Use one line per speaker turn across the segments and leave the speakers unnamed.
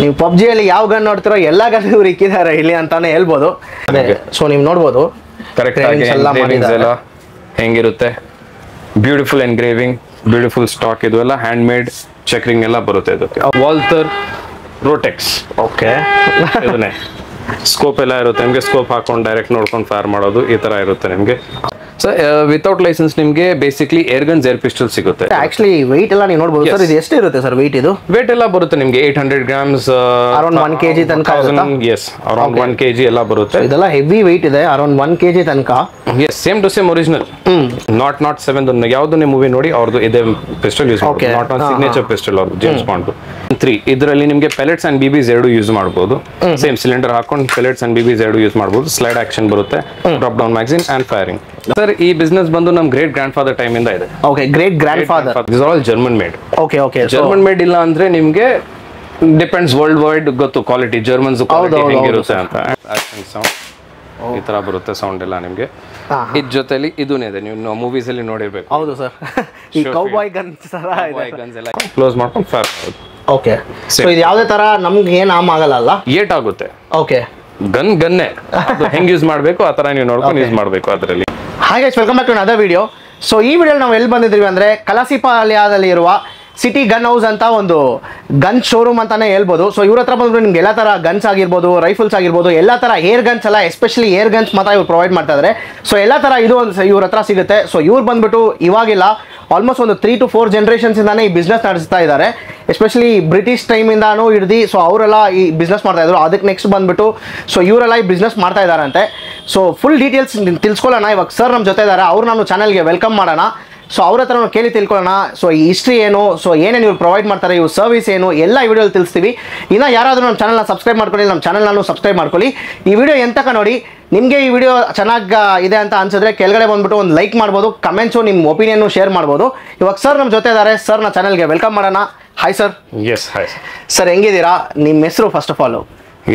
ನೀವು ಪಬ್ಜಿಯಲ್ಲಿ ಯಾವ ಗನ್ ನೋಡ್ತಿರೋ ಎಲ್ಲ ಗನ್ ಇವ್ರು ಇಕ್ಕಿದ್ದಾರೆ ಇಲ್ಲಿ ಅಂತಾನೆ ಹೇಳ್ಬೋದು. ಸೊ ನೀವು ನೋಡ್ಬೋದು
ಕರೆಕ್ಟ್ ಆಗಿ ಎಲ್ಲ ಹೆಂಗಿರುತ್ತೆ, ಬ್ಯೂಟಿಫುಲ್ ಎನ್ಗ್ರೇವಿಂಗ್, ಬ್ಯೂಟಿಫುಲ್ ಸ್ಟಾಕ್, ಇದು ಎಲ್ಲ ಹ್ಯಾಂಡ್ ಮೇಡ್ ಚೆಕರಿಂಗ್ ಎಲ್ಲ ಬರುತ್ತೆ ಇದಕ್ಕೆ. ವಾಲ್ಟರ್ ರೋಟೆಕ್ಸ್,
ಓಕೆ,
ಇದನ್ನೇ ಸ್ಕೋಪ್ ಎಲ್ಲ ಇರುತ್ತೆ ನಿಮಗೆ, ಸ್ಕೋಪ್ ಹಾಕೊಂಡು ಡೈರೆಕ್ಟ್ ನೋಡ್ಕೊಂಡು ಫೈರ್ ಮಾಡೋದು ಈ ತರ ಇರುತ್ತೆ ನಿಮಗೆ. ಸರ್ ವಿತೌಟ್ ಲೈಸೆನ್ಸ್ ನಿಮಗೆ basically air guns, air pistol ಸಿಗುತ್ತೆ.
ಆಕ್ಚುಲಿ ವೆಯ್ಟ್ ಎಲ್ಲ ನೀವು ನೋಡಬಹುದು ಸರ್, ಇದು ಎಷ್ಟು ಇರುತ್ತೆ ಸರ್ ವೆಯ್ಟ್? ಇದು
ವೇಟ್ ಎಲ್ಲ ಬರುತ್ತೆ ನಿಮಗೆ 800 grams,
ಅರೌಂಡ್ 1 kg ತನಕ.
ಎಸ್, ಅರೌಂಡ್ 1 kg ಎಲ್ಲ ಬರುತ್ತೆ.
ಇದೆಲ್ಲ ಹೆವಿ ವೆಯ್ಟ್ ಇದೆ, ಅರೌಂಡ್ 1 kg ತನಕ.
Yes, same to same original. Nought 7 ಯಾವ್ದು ಮೂವಿ ನೋಡಿ ಅವ್ರದ್ದು ಇದೇ ಪಿಸ್ಟಲ್ ಯೂಸ್ ಮಾಡ್ತಾರೆ. ನಾಟ್ ಸಿಗ್ನೇಚರ್ ಪಿಸ್ಟಲ್ ಅವ್ರದ್ದು, ಜೇಮ್ಸ್ ಬಾಂಡ್ 3. ಇದರಲ್ಲಿ ನಿಮಗೆ ಪೆಲೆಟ್ಸ್ ಅಂಡ್ ಬಿಬಿಸ್ ಎರಡು ಯೂಸ್ ಮಾಡಬಹುದು. ಸೇಮ್ ಸಿಲಿಂಡರ್ ಹಾಕೊಂಡು ಪೆಲೆಟ್ಸ್ ಅಂಡ್ ಬಿಬಿಸ್ ಎರಡು ಯೂಸ್ ಮಾಡಬಹುದು. ಸ್ಲೈಡ್ ಆಕ್ಷನ್ ಬರುತ್ತೆ, drop down magazine and firing. Sir ಈ ಬಿಸ್ನೆಸ್ ಬಂದು ನಮ್ ಗ್ರೇಟ್ ಗ್ರ್ಯಾಂಡ್ ಫಾದರ್ ಟೈಮ್ ಇಂದ ಇದೆ.
Okay, great grand father.
This are all German made.
Okay okay,
German made ಇಲ್ಲ ಅಂದ್ರೆ ನಿಮ್ಗೆ ಡಿಪೆಂಡ್ಸ್ ವರ್ಲ್ಡ್ ವೈಡ್ ಗೊತ್ತು ಕ್ವಾಲಿಟಿ, ಜರ್ಮನ್ಸ್ ಹೆಂಗಿರುತ್ತೆ ಅಂತ. ಸೌಂಡ್ ಈ ತರ ಬರುತ್ತೆ ಸೌಂಡ್ ಎಲ್ಲ ನಿಮ್ಗೆ. ಇದ್ ಜೊತೆಲಿ ಇದೂನೇ ಇದೆ, ನೀವು ಮೂವೀಸ್ ಅಲ್ಲಿ ನೋಡಿರ್ಬೇಕು.
ಹೌದು ಸರ್, ಈ ಕೌಬಾಯ್ ಗನ್ಸ್ ತರ ಇದೆ.
ಗನ್ಸ್ ಎಲ್ಲ ಕ್ಲೋಸ್ ಮಾಡ್ಕೊಂಡು ಫೈರ್ ಮಾಡೋದು.
ಓಕೆ, ಸೊ ಇದು ಯಾವುದೇ ತರ ನಮ್ಗೆ ಏನು ಹಾಮ್ ಆಗಲ್ಲ ಅಲ್ಲ?
ಏಟ್ ಆಗುತ್ತೆ.
ಓಕೆ,
ಗನ್ನೇ ಹೆಂಗ್ ಯೂಸ್ ಮಾಡಬೇಕು ಆ ತರ ನೀವು ನೋಡ್ಕೊಂಡು ಯೂಸ್ ಮಾಡಬೇಕು ಅದರಲ್ಲಿ.
ಹಾಗೆ welcome back to another video. So ಈ ವಿಡಿಯೋ ನಾವು ಎಲ್ಲಿ ಬಂದಿದ್ದೀವಿ ಅಂದರೆ ಕಲಾಸಿಪಾಳ್ಯದಲ್ಲಿ ಇರುವ ಸಿಟಿ ಗನ್ ಹೌಸ್ ಅಂತ ಒಂದು ಗನ್ ಶೋರೂಮ್ ಅಂತಾನೆ ಹೇಳ್ಬೋದು. ಸೊ ಇವ್ರ ಹತ್ರ ಬಂದ್ಬಿಟ್ಟು ನಿಮ್ಗೆ ಎಲ್ಲ ಥರ ಗನ್ಸ್ ಆಗಿರ್ಬೋದು, ರೈಫಲ್ಸ್ ಆಗಿರ್ಬೋದು, ಎಲ್ಲ ಥರ ಏರ್ ಗನ್ಸ್ ಎಲ್ಲ, ಎಸ್ಪೆಷಲಿ ಏರ್ ಗನ್ಸ್ ಮಾತ್ರ ಇವ್ರು ಪ್ರೊವೈಡ್ ಮಾಡ್ತಾ ಇದ್ದಾರೆ. ಸೊ ಎಲ್ಲ ಥರ ಇದು ಒಂದು ಇವ್ರ ಹತ್ರ ಸಿಗುತ್ತೆ. ಸೊ ಇವ್ರು ಬಂದ್ಬಿಟ್ಟು ಇವಾಗಿಲ್ಲ, ಆಲ್ಮೋಸ್ಟ್ ಒಂದು 3 to 4 ಜನರೇಷನ್ಸಿಂದಾನೇ ಈ ಬಿಸ್ನೆಸ್ ನಡೆಸ್ತಾ ಇದ್ದಾರೆ. ಎಸ್ಪೆಷಲಿ ಬ್ರಿಟಿಷ್ ಟೈಮಿಂದಾನು ಹಿಡ್ದು ಸೊ ಅವರೆಲ್ಲ ಈ ಬಿಸ್ನೆಸ್ ಮಾಡ್ತಾ ಇದ್ರು. ಅದಕ್ಕೆ ನೆಕ್ಸ್ಟ್ ಬಂದ್ಬಿಟ್ಟು ಸೊ ಇವರೆಲ್ಲ ಈ ಬಿಸ್ನೆಸ್ ಮಾಡ್ತಾ ಇದ್ದಾರಂತೆ. ಸೊ ಫುಲ್ ಡೀಟೇಲ್ಸ್ ತಿಳ್ಸ್ಕೊಳ್ಳೋಣ. ಇವಾಗ ಸರ್ ನಮ್ಮ ಜೊತೆ ಇದ್ದಾರೆ, ಅವ್ರು ನಾನು ಚಾನಲ್ಗೆ ವೆಲ್ಕಮ್ ಮಾಡೋಣ. ಸೊ ಅವ್ರ ಹತ್ರ ನಾವು ಕೇಳಿ ತಿಳ್ಕೊಳ್ಳೋಣ. ಸೊ ಈ ಹಿಸ್ಟ್ರಿ ಏನು, ಸೊ ಏನೇನು ಇವ್ರು ಪ್ರೊವೈಡ್ ಮಾಡ್ತಾರೆ, ಇವ್ರ ಸರ್ವಿಸ್ ಏನು, ಎಲ್ಲ ಈ ವಿಡಿಯೋಲಿ ತಿಳಿಸ್ತೀವಿ. ಇನ್ನು ಯಾರಾದರೂ ನಮ್ಮ ಚಾನಲ್ನ ಸಬ್ಸ್ಕ್ರೈಬ್ ಮಾಡ್ಕೊಳ್ಳಿ, ನಮ್ಮ ಚಾನಲ್ನ ಸಬ್ಸ್ಕ್ರೈಬ್ ಮಾಡ್ಕೊಳ್ಳಿ. ಈ ವಿಡಿಯೋ ಎಂತಕ ನೋಡಿ, ನಿಮಗೆ ಈ ವಿಡಿಯೋ ಚೆನ್ನಾಗಿ ಇದೆ ಅಂತ ಅನ್ಸಿದ್ರೆ ಕೆಳಗಡೆ ಬಂದ್ಬಿಟ್ಟು ಒಂದು ಲೈಕ್ ಮಾಡ್ಬೋದು, ಕಮೆಂಟ್ಸು ನಿಮ್ಮ ಒಪಿನಿಯನ್ನು ಶೇರ್ ಮಾಡ್ಬೋದು. ಇವಾಗ ಸರ್ ನಮ್ಮ ಜೊತೆ ಇದ್ದಾರೆ, ಸರ್ನ ಚಾನಲ್ಗೆ ವೆಲ್ಕಮ್ ಮಾಡೋಣ. Hi sir.
Yes, hi
sir, ಹೆಂಗಿದ್ದೀರಾ? ನಿಮ್ಮ ಹೆಸರು ಫಸ್ಟ್ ಆಫ್ ಆಲ್?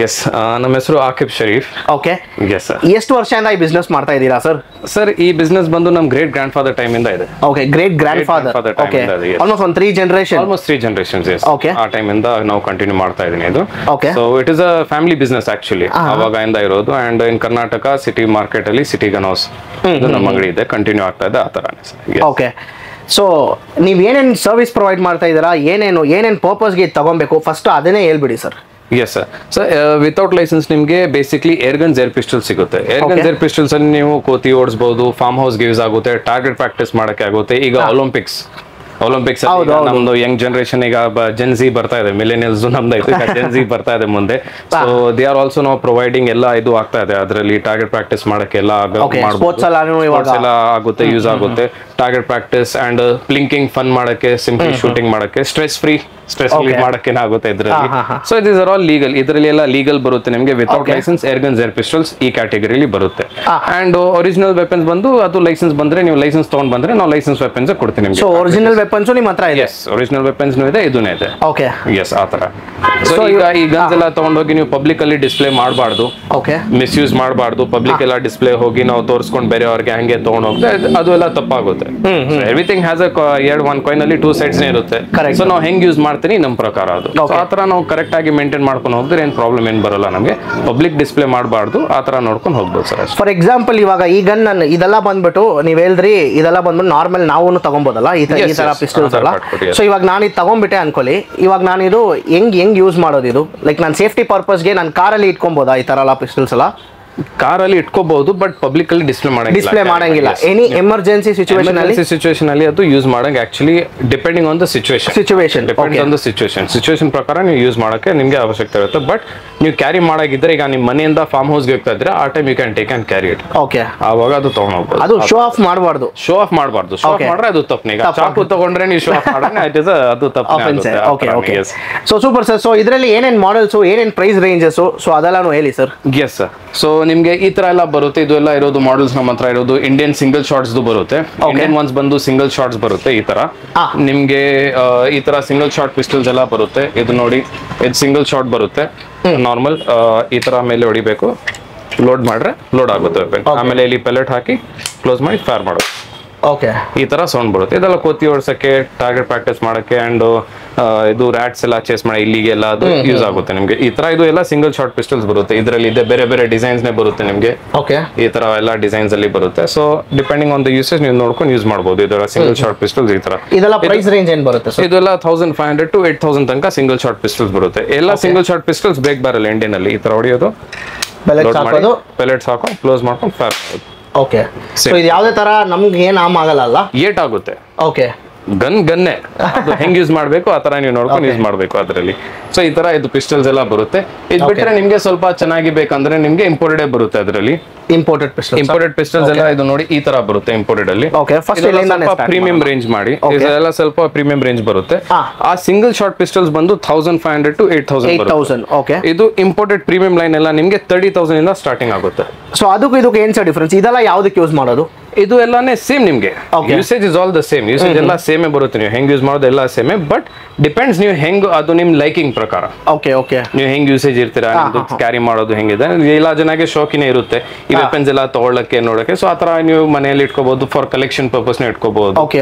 ಎಸ್, ನಮ್ಮ ಹೆಸರು Aqib Sharif.
Okay,
yes sir.
ಎಷ್ಟು ವರ್ಷದಿಂದ ಈ ಬಿಸ್ನೆಸ್ ಮಾಡ್ತಾ ಇದ್ದೀರಾ ಸರ್?
ಸರ್ ಈ ಬಿಸ್ನೆಸ್ ಬಂದು ನಮ್ಮ ಗ್ರೇಟ್ ಗ್ರ್ಯಾಂಡ್ ಫಾದರ್ ಟೈಮ್ ಇಂದ ಇದೆ.
Okay, great grandfather. Okay, almost ಒಂದು 3 generation.
Almost 3 generations. Yes,
okay,
ಆ ಟೈಮ್ ಇಂದ ನಾವು ಕಂಟಿನ್ಯೂ ಮಾಡ್ತಾ ಇದೀನಿ ಇದು.
Okay,
so it is a family business actually, ಅವಾಗಿಂದ ಇರೋದು. And in Karnataka city market ಅಲ್ಲಿ ಸಿಟಿ ಗನ್ ಹೌಸ್ ನಮ್ಮ ಅಂಗಡಿ ಇದೆ, ಕಂಟಿನ್ಯೂ ಆಗ್ತಾ ಇದೆ ಆ ತರಾನೇ ಸರ್.
ಓಕೆ, ಸೊ ನೀವು ಏನೇನು ಸರ್ವಿಸ್ ಪ್ರೊವೈಡ್ ಮಾಡ್ತಾ ಇದ್ದೀರಾ, ಏನೇನು ಪರ್ಪಸ್ಗೆ ಇದು ತಗೊಬೇಕು, ಫಸ್ಟ್ ಅದನ್ನೇ ಹೇಳ್ಬಿಡಿ sir.
Yes sir. Sir without licence ನಿಮಗೆ basically air guns, air pistol ಸಿಗುತ್ತೆ. ಏರ್ ಗನ್ಸ್, ಏರ್ ಪಿಸ್ಟಲ್ಸ್ ಅಲ್ಲಿ ನೀವು ಕೋತಿ ಓಡಿಸಬಹುದು, ಫಾರ್ಮ್ ಹೌಸ್ಗೆ ಯೂಸ್ ಆಗುತ್ತೆ, ಟಾರ್ಗೆಟ್ ಪ್ರಾಕ್ಟೀಸ್ ಮಾಡಕ್ಕೆ ಆಗುತ್ತೆ. ಈಗ ಒಲಿಂಪಿಕ್ಸ್ ನಮ್ದು ಯಂಗ್ ಜನರೇಷನ್, ಈಗ ಜೆನ್ಸಿ ಬರ್ತಾ ಇದೆ, ಮಿಲೇನಿಯಲ್ಸ್ ನಮ್ದು ಆಯ್ತು, ಈಗ ಜೆನ್ಸಿ ಬರ್ತಾ ಇದೆ ಮುಂದೆ. ಸೊ ದೇ ಆರ್ ಆಲ್ಸೋ ನಾವು ಪ್ರೊವೈಡಿಂಗ್ ಎಲ್ಲ ಇದು ಆಗ್ತಾ ಇದೆ ಅದರಲ್ಲಿ. ಟಾರ್ಗೆಟ್ ಪ್ರಾಕ್ಟೀಸ್ ಮಾಡಕ್ಕೆ ಎಲ್ಲ ಎಲ್ಲ ಆಗುತ್ತೆ, ಯೂಸ್ ಆಗುತ್ತೆ. Target practice and blinking fun ಮಾಡಕ್ಕೆ, ಸಿಂಪಲ್ ಶೂಟಿಂಗ್ ಮಾಡಕ್ಕೆ, ಸ್ಟ್ರೆಸ್ ಫ್ರೀ ಮಾಡಕ್ಕೆ ಆಗುತ್ತೆ ಇದರಲ್ಲಿ. So this are all legal. ಇದರಲ್ಲಿ ಎಲ್ಲ ಲೀಗಲ್ ಬರುತ್ತೆ ನಿಮಗೆ. Without licence air guns, air pistols ಈ ಕ್ಯಾಟಗರಿಲಿ ಬರುತ್ತೆ. ಅಂಡ್ ಒರಿಜಿನಲ್ ವೆಪನ್ಸ್ ಬಂದು ಅದು ಲೈಸೆನ್ಸ್ ಬಂದ್ರೆ, ನೀವು ಲೈಸೆನ್ಸ್ ತಗೊಂಡ್ ಬಂದ್ರೆ ನಾವು ಲೈಸೆನ್ಸ್ ವೆಪನ್ಸ್ ಕೊಡ್ತೀನಿ ನಿಮಗೆ.
ಸೊ ಒರಿಜಿನಲ್ ವೆಪನ್ಸ್ ನಿಮ್ಮ ಹತ್ರ ಇದೆ?
ಎಸ್, ಒರಿಜಿನಲ್ ವೆಪನ್ಸ್ ಇದೆ, ಇದೂನೇ ಇದೆ.
ಓಕೆ,
ಎಸ್, ಆ ತರ. ಸೊ ಈಗ ಈ ಗನ್ಸ್ ಎಲ್ಲ ತಗೊಂಡೋಗಿ ನೀವು ಪಬ್ಲಿಕ್ ಅಲ್ಲಿ ಡಿಸ್ಪ್ಲೇ ಮಾಡಬಾರ್ದು,
ಓಕೆ,
ಮಿಸ್ಯೂಸ್ ಮಾಡಬಾರ್ದು. ಪಬ್ಲಿಕ್ ಎಲ್ಲ ಡಿಸ್ಪ್ಲೇ ಹೋಗಿ ನಾವು ತೋರಿಸ್ಕೊಂಡು ಬೇರೆಯವ್ರಿಗೆ ಹಂಗೆ ತಗೊಂಡ್ ಹೋಗ್ದೆ ಅದು ಎಲ್ಲ ತಪ್ಪಾಗುತ್ತೆ. ಎವ್ರಿಥಿಂಗ್ ಹ್ಯಾಸ್ ಒನ್ ಕಾಯಿನ್ ಅಲ್ಲಿ 2 sides ಇರುತ್ತೆ. ಸೊ ನಾವು ಹೆಂಗ್ ಯೂಸ್ ಮಾಡ್ತೀನಿ ನಮ್ಮ ಪ್ರಕಾರ ಅದು. ಆ ತರ ನಾವು ಕರೆಕ್ಟ್ ಆಗಿ ಮೇಂಟೈನ್ ಮಾಡ್ಕೊಂಡು ಹೋದ್ರೆ ಏನ್ ಪ್ರಾಬ್ಲಮ್ ಏನ್ ಬರಲ್ಲ ನಮಗೆ. ಪಬ್ಲಿಕ್ ಡಿಸ್ಪ್ಲೇ ಮಾಡಬಾರ್ದು, ಆ ತರ ನೋಡ್ಕೊಂಡು ಹೋಗ್ಬೋದು ಸರ್.
ಫಾರ್ ಎಕ್ಸಾಂಪಲ್ ಇವಾಗ ಈ ಗನ್ ಇದೆಲ್ಲ ಬಂದ್ಬಿಟ್ಟು ನೀವ್ ಹೇಳ್ರಿ, ಇದೆಲ್ಲ ಬಂದ್ಬಿಟ್ಟು ನಾರ್ಮಲ್ ನಾವು ತಗೊಂಬೋದಲ್ಲ ಈ ತರ ಪಿಸ್ಟಲ್ಸ್ ಎಲ್ಲ. ಸೊ ಇವಾಗ ನಾನು ಇದು ತಗೊಂಡ್ಬಿಟ್ಟೆ ಅನ್ಕೊಳ್ಳಿ, ಇವಾಗ ನಾನು ಇದು ಹೆಂಗ್ ಯೂಸ್ ಮಾಡೋದು? ಇದು ಲೈಕ್ ನಾನು ಸೇಫ್ಟಿ ಪರ್ಪಸ್ಗೆ ನಾನು ಕಾರಲ್ಲಿ ಇಟ್ಕೊಬೋದಾ ಈ ತರ ಎಲ್ಲ ಪಿಸ್ಟಲ್ಸ್ ಎಲ್ಲ?
ಕಾರಲ್ಲಿ ಇಟ್ಕೋಬಹುದು, ಬಟ್ ಪಬ್ಲಿಕ್ ಅಲ್ಲಿ ಡಿಸ್ಪ್ಲೇ
ಮಾಡಂಗಿಲ್ಲ. ಎನಿ ಎಮರ್ಜೆನ್ಸಿ
ಸಿಚುವೇಶನ್ ಅಲ್ಲಿ ಅದು ಯೂಸ್ ಮಾಡಂಗೆ. Actually depending on the situation ಪ್ರಕಾರ ನೀವು ಯೂಸ್ ಮಾಡಕ್ಕೆ ನಿಮ್ಗೆ ಅವಶ್ಯಕತೆ ಇರುತ್ತೆ. ಬಟ್ ನೀವು ಕ್ಯಾರಿ ಮಾಡಾಗಿದ್ರೆ, ಈಗ ನಿಮ್ಮ ಮನೆಯಿಂದ ಫಾರ್ಮ್ ಹೌಸ್ಗೆ ಹೋಗ್ತಾ ಇದ್ರೆ ಆ time you can take and carry it.
Okay,
ಆವಾಗ ಅದು ತಗೊಂಡೋಗ್ಬೋದು.
ಅದು ಶೋ ಆಫ್ ಮಾಡಬಾರ್ದು.
ಶೋ ಆಫ್ ಮಾಡ್ರೆ ಅದು ತಪ್ಪನೆ. ಈಗ ಚಾಕು ತಗೊಂಡ್ರೆ ನೀವು ಶೋ ಆಫ್ ಮಾಡಂಗೆ ಅದು ತಪ್ಪನೆ.
Okay okay, so super sir. So ಇದರಲ್ಲಿ ಏನೇನ್ ಮಾಡೆಲ್ಸ್, ಏನೇನ್ ಪ್ರೈಸ್ ರೇಂಜಸ್, ಸೊ ಅದೆಲ್ಲಾನು ಹೇಳಿ ಸರ್.
Yes sir. ಸೊ ನಿಮ್ಗೆ ಈ ತರ ಎಲ್ಲ ಬರುತ್ತೆ. ಇದು ಎಲ್ಲ ಇರೋದು ಮಾಡೆಲ್ಸ್ ನಮ್ಮ ಹತ್ರ ಇರೋದು ಇಂಡಿಯನ್ ಸಿಂಗಲ್ ಶಾಟ್ಸ್ ಬರುತ್ತೆ. ಇಂಡಿಯನ್ ಒನ್ಸ್ ಬಂದು ಸಿಂಗಲ್ ಶಾಟ್ಸ್ ಬರುತ್ತೆ. ಈ ತರ ನಿಮ್ಗೆ ಈ ತರ ಸಿಂಗಲ್ ಶಾಟ್ ಪಿಸ್ಟಲ್ಸ್ ಎಲ್ಲ ಬರುತ್ತೆ. ಇದು ನೋಡಿ, ಇದು ಸಿಂಗಲ್ ಶಾಟ್ ಬರುತ್ತೆ ನಾರ್ಮಲ್. ಈ ತರ ಮೇಲೆ ಹೊಡಿಬೇಕು, ಲೋಡ್ ಮಾಡ್ರೆ ಲೋಡ್ ಆಗುತ್ತೆ ವೆಪನ್. ಆಮೇಲೆ ಇಲ್ಲಿ ಪೆಲೆಟ್ ಹಾಕಿ ಕ್ಲೋಸ್ ಮಾಡಿ ಫೈರ್ ಮಾಡೋದು.
ಓಕೆ,
ಈ ತರ ಸೌಂಡ್ ಬರುತ್ತೆ. ಇದೆಲ್ಲ ಕೋತಿ ಓಡಿಸಕ್ಕೆ, ಟಾರ್ಗೆಟ್ ಪ್ರಾಕ್ಟೀಸ್ ಮಾಡಕ್ಕೆ, ಅಂಡ್ ಇದು ರ್ಯಾಟ್ಸ್ ಎಲ್ಲ ಚೇಸ್ ಮಾಡಿ ಇಲ್ಲಿಗೆಲ್ಲ ಅದು ಯೂಸ್ ಆಗುತ್ತೆ ನಿಮ್ಗೆ. ಈ ತರ ಇದು ಎಲ್ಲ ಸಿಂಗಲ್ ಶಾಟ್ ಪಿಸ್ಟಲ್ಸ್ ಬರುತ್ತೆ. ಇದರಲ್ಲಿ ಇದೆ ಬೇರೆ ಬೇರೆ ಡಿಸೈನ್ಸ್ ನೇ ಬರುತ್ತೆ ನಿಮ್ಗೆ.
ಓಕೆ,
ಈ ತರ ಎಲ್ಲ ಡಿಸೈನ್ಸ್ ಅಲ್ಲಿ ಬರುತ್ತೆ. So depending on the usage ನೀವು ನೋಡ್ಕೊಂಡು ಯೂಸ್ ಮಾಡಬಹುದು. ಇದರ ಸಿಂಗಲ್ ಶಾಟ್ ಪಿಸ್ಟಲ್ಸ್ ಈ ತರ.
ಇದೆಲ್ಲ ಪ್ರೈಸ್ ರೇಂಜ್ ಏನ್ ಬರುತ್ತೆ ಸರ್?
ಇದೆಲ್ಲ 1500 to 8000 ತನಕ ಸಿಂಗಲ್ ಶಾಟ್ ಪಿಸ್ಟಲ್ಸ್ ಬರುತ್ತೆ. ಎಲ್ಲ ಸಿಂಗಲ್ ಶಾಟ್ ಪಿಸ್ಟಲ್ಸ್ ಬ್ರೇಕ್ ಬರಲ್ಲ ಇಂಡಿಯನ್ ಅಲ್ಲಿ. ಈ ತರ ಹೊಡೆಯೋದು, ಪೆಲೆಟ್ಸ್ ಹಾಕೊಂಡು ಕ್ಲೋಸ್ ಮಾಡ್ಕೊಂಡು ಫೈರ್ ಮಾಡೋದು.
ಓಕೆ, ಸೊ ಇದು ಯಾವುದೇ ತರ ನಮ್ಗೆ ಏನ್ ಆಮ್ ಆಗಲ್ಲ ಅಲ್ಲ?
ಏಟ್ ಆಗುತ್ತೆ.
ಓಕೆ,
ಗನ್ನೇ ಅದು ಹೆಂಗ್ ಯೂಸ್ ಮಾಡ್ಬೇಕು ಆ ತರ ನೀವು ನೋಡ್ಕೊಂಡು ಯೂಸ್ ಮಾಡ್ಬೇಕು ಅದರಲ್ಲಿ. ಸೊ ಈ ತರ ಇದು ಪಿಸ್ಟಲ್ಸ್ ಎಲ್ಲ ಬರುತ್ತೆ. ಇದು ಬಿಟ್ರೆ ನಿಮ್ಗೆ ಸ್ವಲ್ಪ ಚೆನ್ನಾಗಿ ಬೇಕಂದ್ರೆ ನಿಮ್ಗೆ ಇಂಪೋರ್ಟೆಡ್ ಬರುತ್ತೆ ಅದರಲ್ಲಿ.
ಇಂಪೋರ್ಟೆಡ್
ಪಿಸ್ಟಲ್ಸ್ ಎಲ್ಲ ಇದು ನೋಡಿ ಈ ತರ ಬರುತ್ತೆ ಇಂಪೋರ್ಟೆಡ್ ಅಲ್ಲಿ. ಪ್ರೀಮಿಯಂ ರೇಂಜ್ ಮಾಡಿ ಇದೆಲ್ಲ ಸ್ವಲ್ಪ ಪ್ರೀಮಿಯಂ ರೇಂಜ್ ಬರುತ್ತೆ. ಆ ಸಿಂಗಲ್ ಶಾಟ್ ಪಿಸ್ಟಲ್ಸ್ ಬಂದು 1500 to 8000.
ಓಕೆ,
ಇದು ಇಂಪೋರ್ಟೆಡ್ ಪ್ರೀಮಿಯಂ ಲೈನ್ ಎಲ್ಲ ನಿಮ್ಗೆ 30,000 ಇಂದ ಸ್ಟಾರ್ಟಿಂಗ್ ಆಗುತ್ತೆ.
ಸೊ ಅದಕ್ಕೂ ಇದಕ್ಕೆ ಏನ್ ಸರ್ ಡಿಫರೆನ್ಸ್? ಇದೆಲ್ಲ ಯಾವ್ದಕ್ಕೆ ಯೂಸ್ ಮಾಡೋದು?
ಇದು ಎಲ್ಲಾನೇ ಸೇಮ್ ನಿಮ್ಗೆ. Usage is all the same. Usage ಎಲ್ಲ ಸೇಮ್ ಬರುತ್ತೆ. ನೀವು ಹೆಂಗ್ ಯೂಸ್ ಮಾಡೋದು ಎಲ್ಲ ಸೇಮ್. ಬಟ್ ಡಿಪೆಂಡ್ಸ್ ನೀವು ಹೆಂಗ್, ಅದು ನಿಮ್ ಲೈಕಿಂಗ್ ಪ್ರಕಾರ.
ಓಕೆ ಓಕೆ,
ನೀವು ಹೆಂಗ್ ಯೂಸೇಜ್ ಇರ್ತೀರಾ, ಕ್ಯಾರಿ ಮಾಡೋದು ಹೆಂಗಿದೆ. ಎಲ್ಲ ಜನಕ್ಕೆ ಶೋಕಿನೇ ಇರುತ್ತೆ ಈ ವೆಪನ್ಸ್ ಎಲ್ಲ ತಗೊಳ್ಳಕ್ಕೆ ನೋಡಕ್ಕೆ. ಸೊ ಆತರ ನೀವು ಮನೆಯಲ್ಲಿ ಇಟ್ಕೋಬಹುದು. ಫಾರ್ ಕಲೆಕ್ಷನ್ ಪರ್ಪಸ್ ಇಟ್ಕೋಬಹುದು.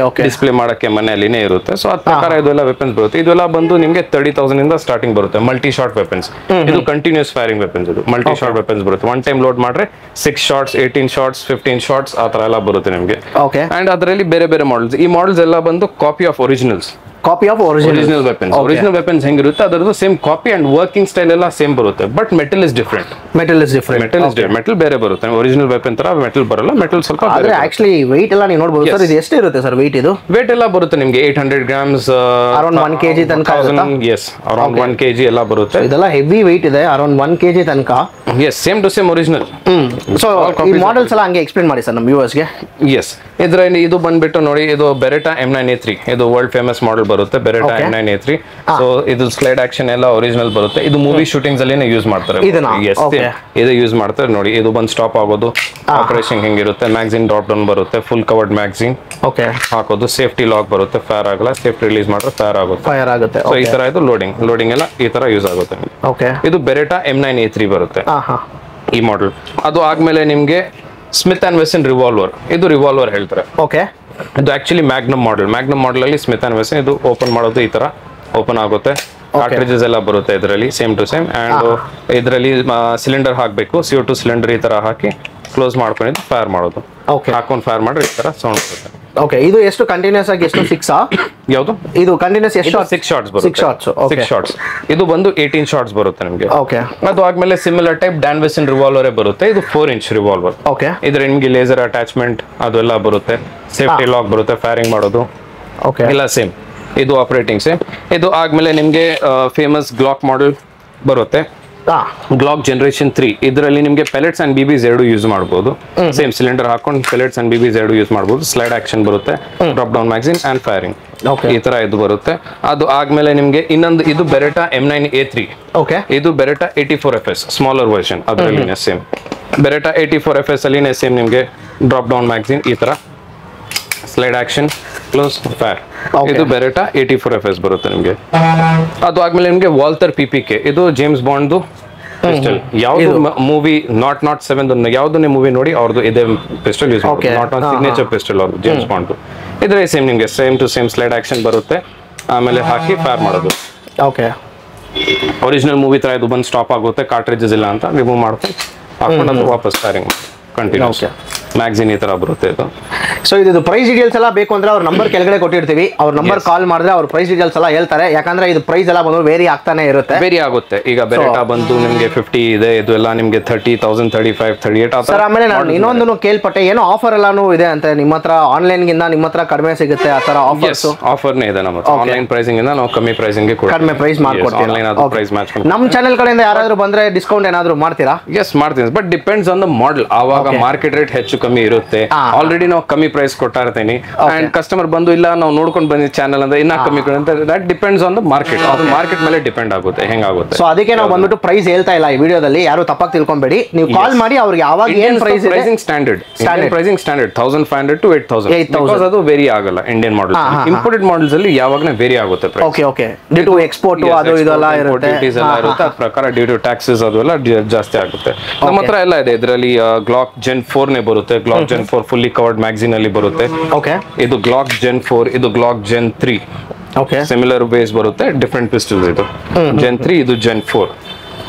ಡಿಸ್ಪ್ಲೇ ಮಾಡಕ್ಕೆ ಮನೆಯಲ್ಲಿನೇ ಇರುತ್ತೆ. ಸೊ ಅದ್ ಪ್ರಕಾರ ಇದೆಲ್ಲ ವೆಪನ್ಸ್ ಬರುತ್ತೆ. ಇದೆಲ್ಲ ಬಂದು ನಿಮ್ಗೆ 30,000 ಇಂದ ಸ್ಟಾರ್ಟಿಂಗ್ ಬರುತ್ತೆ. Multi shot weapons. ಇದು ಕಂಟಿನ್ಯೂಸ್ ಫೈರಿಂಗ್ ವೆಪನ್ಸ್. ಇದು ಮಲ್ಟಿ ಶಾಟ್ ವೆಪನ್ಸ್ ಬರುತ್ತೆ. ಒನ್ ಟೈಮ್ ಲೋಡ್ ಮಾಡ್ರೆ 6 ಶಾಟ್ಸ್, 18 ಶಾಟ್ಸ್, 15 ಶಾಟ್ಸ್ ಆ ತರ ಎಲ್ಲ ಬರುತ್ತೆ ನಿಮ್ಗೆ. ಅಂಡ್ ಅದರಲ್ಲಿ ಬೇರೆ ಬೇರೆ ಮಾಡೆಲ್ಸ್. ಈ ಮಾಡೆಲ್ಸ್ ಎಲ್ಲ ಬಂದು copy of originals. Original weapons. Original weapons ಹೆಂಗಿರುತ್ತೆ ಅದರದ್ದು same copy and working style ಎಲ್ಲ ಸೇಮ್ ಬರುತ್ತೆ. But metal is different. Metal ಬೇರೆ ಬರುತ್ತೆ. ಒರಿಜಿನಲ್ ವೆಪನ್ ತರ ಮೆಟಲ್ ಬರಲ್ಲ. ಮೆಟಲ್ ಸ್ವಲ್ಪ
ಆಕ್ಚುಲಿ ವೆಯ್ಟ್ ಎಲ್ಲ ನೀವು ನೋಡಬಹುದು ಸರ್. ಇದು ಎಷ್ಟು ಇರುತ್ತೆ ಸರ್ ವೆಯ್ಟ್? ಇದು
ವೆಯ್ಟ್ ಎಲ್ಲ ಬರುತ್ತೆ ನಿಮಗೆ 800 ಗ್ರಾಮ್ಸ್,
ಅರೌಂಡ್ 1 kg ತನಕ.
ಎಸ್, ಅರೌಂಡ್ 1 kg ಎಲ್ಲ ಬರುತ್ತೆ.
ಇದೆಲ್ಲ ಹೆವಿ ವೆಯ್ಟ್ ಇದೆ, ಅರೌಂಡ್ 1 kg ತನಕ.
Yes, same to same original.
So ಈ ಮಾಡೆಲ್ಸ್ ಎಲ್ಲ ಹಂಗೆ ಎಕ್ಸ್ಪ್ಲೇನ್ ಮಾಡಿ ಸರ್ ನಮ್ಮ ವ್ಯೂವರ್ಸ್ ಗೆ.
ಎಸ್, ಇದರಲ್ಲಿ ಇದು ಬಂದ್ಬಿಟ್ಟು ನೋಡಿ, ಇದು ಬೆರೆಟಾ M9A3. ಇದು ವರ್ಲ್ಡ್ ಫೇಮಸ್ ಮಾಡೆಲ್ ಬರುತ್ತೆ, ಬೆರೆಟಾ M9A3. ಸೊ ಇದು ಸ್ಲೈಡ್ ಆಕ್ಷನ್ ಎಲ್ಲ ಒರಿಜಿನಲ್ ಬರುತ್ತೆ. ಇದು ಮೂವಿ ಶೂಟಿಂಗ್ಸ್ ಅಲ್ಲಿ ಯೂಸ್ ಮಾಡ್ತಾರೆ. ಇದು ಯೂಸ್ ಮಾಡ್ತಾರೆ ನೋಡಿ. ಇದು ಬಂದು ಸ್ಟಾಪ್ ಆಗೋದು, ಆಪರೇಷನ್ ಹೆಂಗಿರುತ್ತೆ. ಮ್ಯಾಗ್ಝಿನ್ ಡ್ರಾಪ್ ಡೌನ್ ಬರುತ್ತೆ, ಫುಲ್ ಕವರ್ಡ್ ಮ್ಯಾಗ್ಝಿನ್ ಹಾಕೋದು. ಸೇಫ್ಟಿ ಲಾಕ್ ಬರುತ್ತೆ, ಫೈರ್ ಆಗಲ್ಲ. ಸೇಫ್ಟಿ ರಿಲೀಸ್ ಮಾಡಿದ್ರೆ ಫೈರ್ ಆಗುತ್ತೆ. ಸೊ ಈ ತರ ಇದು ಲೋಡಿಂಗ್ ಎಲ್ಲ ಈ ತರ ಯೂಸ್ ಆಗುತ್ತೆ. ಇದು ಬೆರೆಟಾ M9A3 ಬರುತ್ತೆ ಈ ಮಾಡೆಲ್. ಅದು ಆದ್ಮೇಲೆ ನಿಮ್ಗೆ ಸ್ಮಿತ್ ಅಂಡ್ ವೆಸನ್ ರಿವಾಲ್ವರ್. ಇದು ರಿವಾಲ್ವರ್ ಹೇಳ್ತಾರೆ.
ಓಕೆ,
ಇದು ಆಕ್ಚುಲಿ ಮ್ಯಾಗ್ನಮ್ ಮಾಡೆಲ್ ಅಲ್ಲಿ ಸ್ಮಿತ್ ಅಂಡ್ ವೆಸನ್. ಇದು ಓಪನ್ ಮಾಡೋದು ಈ ತರ ಓಪನ್ ಆಗುತ್ತೆ. ಕಾರ್ಟ್ರಿಜಸ್ ಎಲ್ಲ ಬರುತ್ತೆ ಇದರಲ್ಲಿ ಸೇಮ್ ಟು ಸೇಮ್. ಅಂಡ್ ಇದರಲ್ಲಿ ಸಿಲಿಂಡರ್ ಹಾಕಬೇಕು, CO2 ಸಿಲಿಂಡರ್ ಈ ತರ ಹಾಕಿ ಕ್ಲೋಸ್ ಮಾಡ್ಕೊಂಡಿದ್ದು ಫೈರ್ ಮಾಡೋದು. ಹಾಕೊಂಡು ಫೈರ್ ಮಾಡ್ರೆ ಈ ತರ ಸೌಂಡ್ ಬರುತ್ತೆ.
ಓಕೆ, ಇದು ಎಷ್ಟು ಕಂಟಿನ್ಯೂಸ್ ಆಗಿ? ಎಷ್ಟು 6
ಯಾವುದು?
ಇದು ಕಂಟಿನ್ಯೂಸ್ ಎಷ್ಟು?
6 ಶಾಟ್ಸ್ ಬರುತ್ತೆ. 6 ಶಾಟ್ಸ್. ಇದು ಬಂದು 18 ಶಾಟ್ಸ್ ಬರುತ್ತೆ ನಿಮಗೆ.
ಓಕೆ, ಅದು
ಆದ್ಮೇಲೆ ಸಿಮಿಲರ್ ಟೈಪ್ ಡ್ಯಾನ್ ವೆಸನ್ ರಿವಾಲ್ವರ್ ಬರುತ್ತೆ. ಇದು 4 ಇಂಚ್ ರಿವಾಲ್ವರ್.
ಓಕೆ,
ಇದ್ರ ನಿಮಗೆ ಲೇಸರ್ ಅಟ್ಯಾಚ್ಮೆಂಟ್ ಅದೆಲ್ಲ ಬರುತ್ತೆ. ಸೇಫ್ಟಿ ಲಾಕ್ ಬರುತ್ತೆ, ಫೈರಿಂಗ್ ಮಾಡೋದು ಎಲ್ಲ ಸೇಮ್. ಇದು ಆಪರೇಟಿಂಗ್ ಸೇಮ್. ಇದು ಆದ್ಮೇಲೆ ನಿಮಗೆ ಫೇಮಸ್ ಗ್ಲಾಕ್ ಮಾಡೆಲ್ ಬರುತ್ತೆ. ಗ್ಲಾಕ್ ಜನರೇಷನ್ 3. ಇದರಲ್ಲಿ ನಿಮಗೆ ಪೆಲೆಟ್ಸ್ ಅಂಡ್ BBs ಎರಡು ಯೂಸ್ ಮಾಡಬಹುದು. ಸೇಮ್ ಸಿಲಿಂಡರ್ ಹಾಕೊಂಡು ಪೆಲೆಟ್ಸ್ ಅಂಡ್ BBs ಎರಡು ಯೂಸ್ ಮಾಡಬಹುದು. ಸ್ಲೈಡ್ ಆಕ್ಷನ್ ಬರುತ್ತೆ, drop down magazine and firing ಈ ತರ ಇದು ಬರುತ್ತೆ. ಅದು ಆದ್ಮೇಲೆ ನಿಮಗೆ ಇನ್ನೊಂದು, ಇದು ಬೆರೆಟಾ M9A3. ಇದು ಬೆರೆಟಾ 84FS ಸ್ಮಾಲರ್ ವರ್ಷನ್. ಅದರಲ್ಲಿ ಸೇಮ್ ಬೆರೆಟಾ 84FS ಅಲ್ಲಿನೇ ಸೇಮ್ ನಿಮಗೆ ಡ್ರಾಪ್ ಡೌನ್ ಮ್ಯಾಗ್ಝಿನ್ ಈ ತರ, ಸ್ಲೈಡ್ ಆಕ್ಷನ್, ಕ್ಲೋಸ್, ಫೈರ್. ಇದು ಬೆರೆಟಾ 84FS ಬರುತ್ತೆ ನಿಮಗೆ. ಅದು ಆದ್ಮೇಲೆ ನಿಮಗೆ ವಾಲ್ಟರ್ PPK. ಇದು ಜೇಮ್ಸ್ ಬಾಂಡ್ ಪಿಸ್ಟಲ್. ಯಾವ್ದು ಮೂವಿ ನಾಟ್ 7 ಯಾವ್ದನ್ನೇ ಮೂವಿ ನೋಡಿ ಅವ್ರದ್ದು ಇದೇ ಪಿಸ್ಟಲ್ ಯೂಸ್ ಮಾಡ್ತಾರೆ. ನಾಟ್ ಸಿಗ್ನೇಚರ್ ಪಿಸ್ಟಲ್ ಅವ್ರದ್ದು ಜೇಮ್ಸ್ ಬಾಂಡ್. ಇದ್ರೆ ಸೇಮ್ ನಿಮಗೆ same to same slide action ಬರುತ್ತೆ. ಆಮೇಲೆ ಹಾಕಿ ಫೈರ್ ಮಾಡೋದು. ಒರಿಜಿನಲ್ ಮೂವಿ ತರ ಇದು ಬಂದು ಸ್ಟಾಪ್ ಆಗುತ್ತೆ. ಕಾರ್ಟ್ರಿಜಸ್ ಇಲ್ಲ ಅಂತ ರಿಮೂವ್ ಮಾಡ್ಕೊಂಡು ಹಾಕೊಂಡು ಅದು ವಾಪಸ್ ಫೈರಿಂಗ್ ಕಂಟಿನ್ಯೂಸ್. ಮ್ಯಾಗ್ಝಿನ್ ಈ ತರ ಬರುತ್ತೆ ಇದು.
ಸೊ ಇದು ಪ್ರೈಸ್ ಡೀಟೇಲ್ಸ್ ಎಲ್ಲ ಬೇಕು ಅಂದ್ರೆ ಅವ್ರ ನಂಬರ್ ಕೆಳಗಡೆ ಕೊಟ್ಟಿರ್ತೀವಿ. ಅವ್ರ ನಂಬರ್ ಕಾಲ್ ಮಾಡಿದ್ರೆ ಅವ್ರ ಪ್ರೈಸ್ ಡೀಟೇಲ್ಸ್ ಎಲ್ಲ ಹೇಳ್ತಾರೆ. ಯಾಕಂದ್ರೆ ಇದು ಪ್ರೈಸ್ ಎಲ್ಲ ಬಂದು ವೇರಿ ಆಗ್ತಾನೆ ಇರುತ್ತೆ.
ವೇರಿ ಆಗುತ್ತೆ. ಈಗ ಬೆರೆಟಾ ಬಂದು ನಿಮಗೆ 50 ಇದೆ, ಇದು ಎಲ್ಲ ನಿಮಗೆ 30,000, 35, 38
ಸರ್. ಆಮೇಲೆ ನಾನು ಇನ್ನೊಂದು ಕೇಳ್ಪಟ್ಟೆ, ಏನೋ ಆಫರ್ ಎಲ್ಲಾನು ಇದೆ ಅಂತ ನಿಮ್ಮ ಹತ್ರ. ಆನ್ಲೈನ್ ಗಿಂತ ನಿಮ್ಮ ಹತ್ರ ಕಡಿಮೆ ಸಿಗುತ್ತೆ ಆ ತರ ಆಫರ್ಸ್?
ಆಫರ್ನೇ ಇದೆ ನಮ್ಮ ಹತ್ರ. ಆನ್ಲೈನ್ ಪ್ರೈಸಿಂಗ್ ಇಂದ ನಾವು ಕಮ್ಮಿ ಪ್ರೈಸಿಂಗ್
ಕಡಿಮೆ ಪ್ರೈಸ್ ಮಾಡ್ಕೊಡ್ತೀವಿ.
ಆನ್ಲೈನ್ ಅದು ಪ್ರೈಸ್ ಮ್ಯಾಚ್
ನಮ್ಮ ಚಾನೆಲ್ ಕಡೆಯಿಂದ ಯಾರಾದ್ರೂ ಬಂದ್ರೆ ಡಿಸ್ಕೌಂಟ್ ಏನಾದ್ರು ಮಾಡ್ತೀರಾ?
ಎಸ್, ಮಾಡ್ತೀನಿ. But depends on the model. ಆವಾಗ ಮಾರ್ಕೆಟ್ ರೇಟ್ ಹೆಚ್ಚು ಕಮ್ಮಿ ಇರುತ್ತೆ. ಆಲ್ರೆಡಿ ನಾವು ಕಮ್ಮಿ ಪ್ರೈಸ್ ಕೊಡ್ತಾ ಇರ್ತೀನಿ. ಅಂಡ್ ಕಸ್ಟಮರ್ ಬಂದು ಇಲ್ಲ ನಾವು ನೋಡ್ಕೊಂಡು ಬಂದಿದ್ದ ಚಾನಲ್ ಅಂದ್ರೆ ಇನ್ನ ಕಮ್ಮಿ ಅಂತ. That depends on the market. ಅದು ಮಾರ್ಕೆಟ್ ಮೇಲೆ ಡಿಪೆಂಡ್ ಆಗುತ್ತೆ ಹೆಂಗಾಗುತ್ತೆ.
ಸೊ ಅದಕ್ಕೆ ನಾವು ಬಂದ್ಬಿಟ್ಟು ಪ್ರೈಸ್ ಹೇಳ್ತಾ ಇಲ್ಲ ಈ ವಿಡಿಯೋದಲ್ಲಿ. ಯಾರು ತಪ್ಪಾಗಿ ತಿಳ್ಕೊಂಬೇಡಿ. ನೀವು ಕಾಲ್ ಮಾಡಿ ಅವ್ರಿಗೆ ಯಾವಾಗ ಏನ್ ಪ್ರೈಸ್ ಇದೆ.
Pricing standard 1500 to 8000. ಅದು ವೇರಿ ಆಗಲ್ಲ ಇಂಡಿಯನ್ ಮಾಡೆಲ್. ಇಂಪೋರ್ಟೆಡ್ ಮಾಡೆಲ್ಸ್ ಅಲ್ಲಿ ಯಾವಾಗಲೇ ವೇರಿ ಆಗುತ್ತೆ price.
Okay, due to export ಅದು ಇದೆಲ್ಲ ಇರುತ್ತೆ.
ಅದ್ರ ಪ್ರಕಾರ ಡ್ಯೂ ಟು ಟ್ಯಾಕ್ಸಸ್ ಅದೆಲ್ಲ ಜಾಸ್ತಿ ಆಗುತ್ತೆ. ನಮ್ಮ ಹತ್ರ ಎಲ್ಲ ಇದೆ. ಇದರಲ್ಲಿ ಗ್ಲಾಕ್ Gen 4 ನೇ ಬರುತ್ತೆ. ಗ್ಲಾಕ್ Gen 4 ಫುಲ್ಲಿ ಕವರ್ಡ್ ಮ್ಯಾಗ್ಝಿನ್ ಅಲ್ಲಿ ಬರುತ್ತೆ.
ಓಕೆ,
ಇದು ಗ್ಲಾಕ್ Gen 4. ಇದು ಗ್ಲಾಕ್ Gen 3.
ಓಕೆ
ಸಿಮಿಲರ್ ಬೇಸ್ ಬರುತ್ತೆ, ಡಿಫ್ರೆಂಟ್ ಪಿಸ್ಟಲ್ಸ್ ಇದು Gen 3, ಇದು Gen 4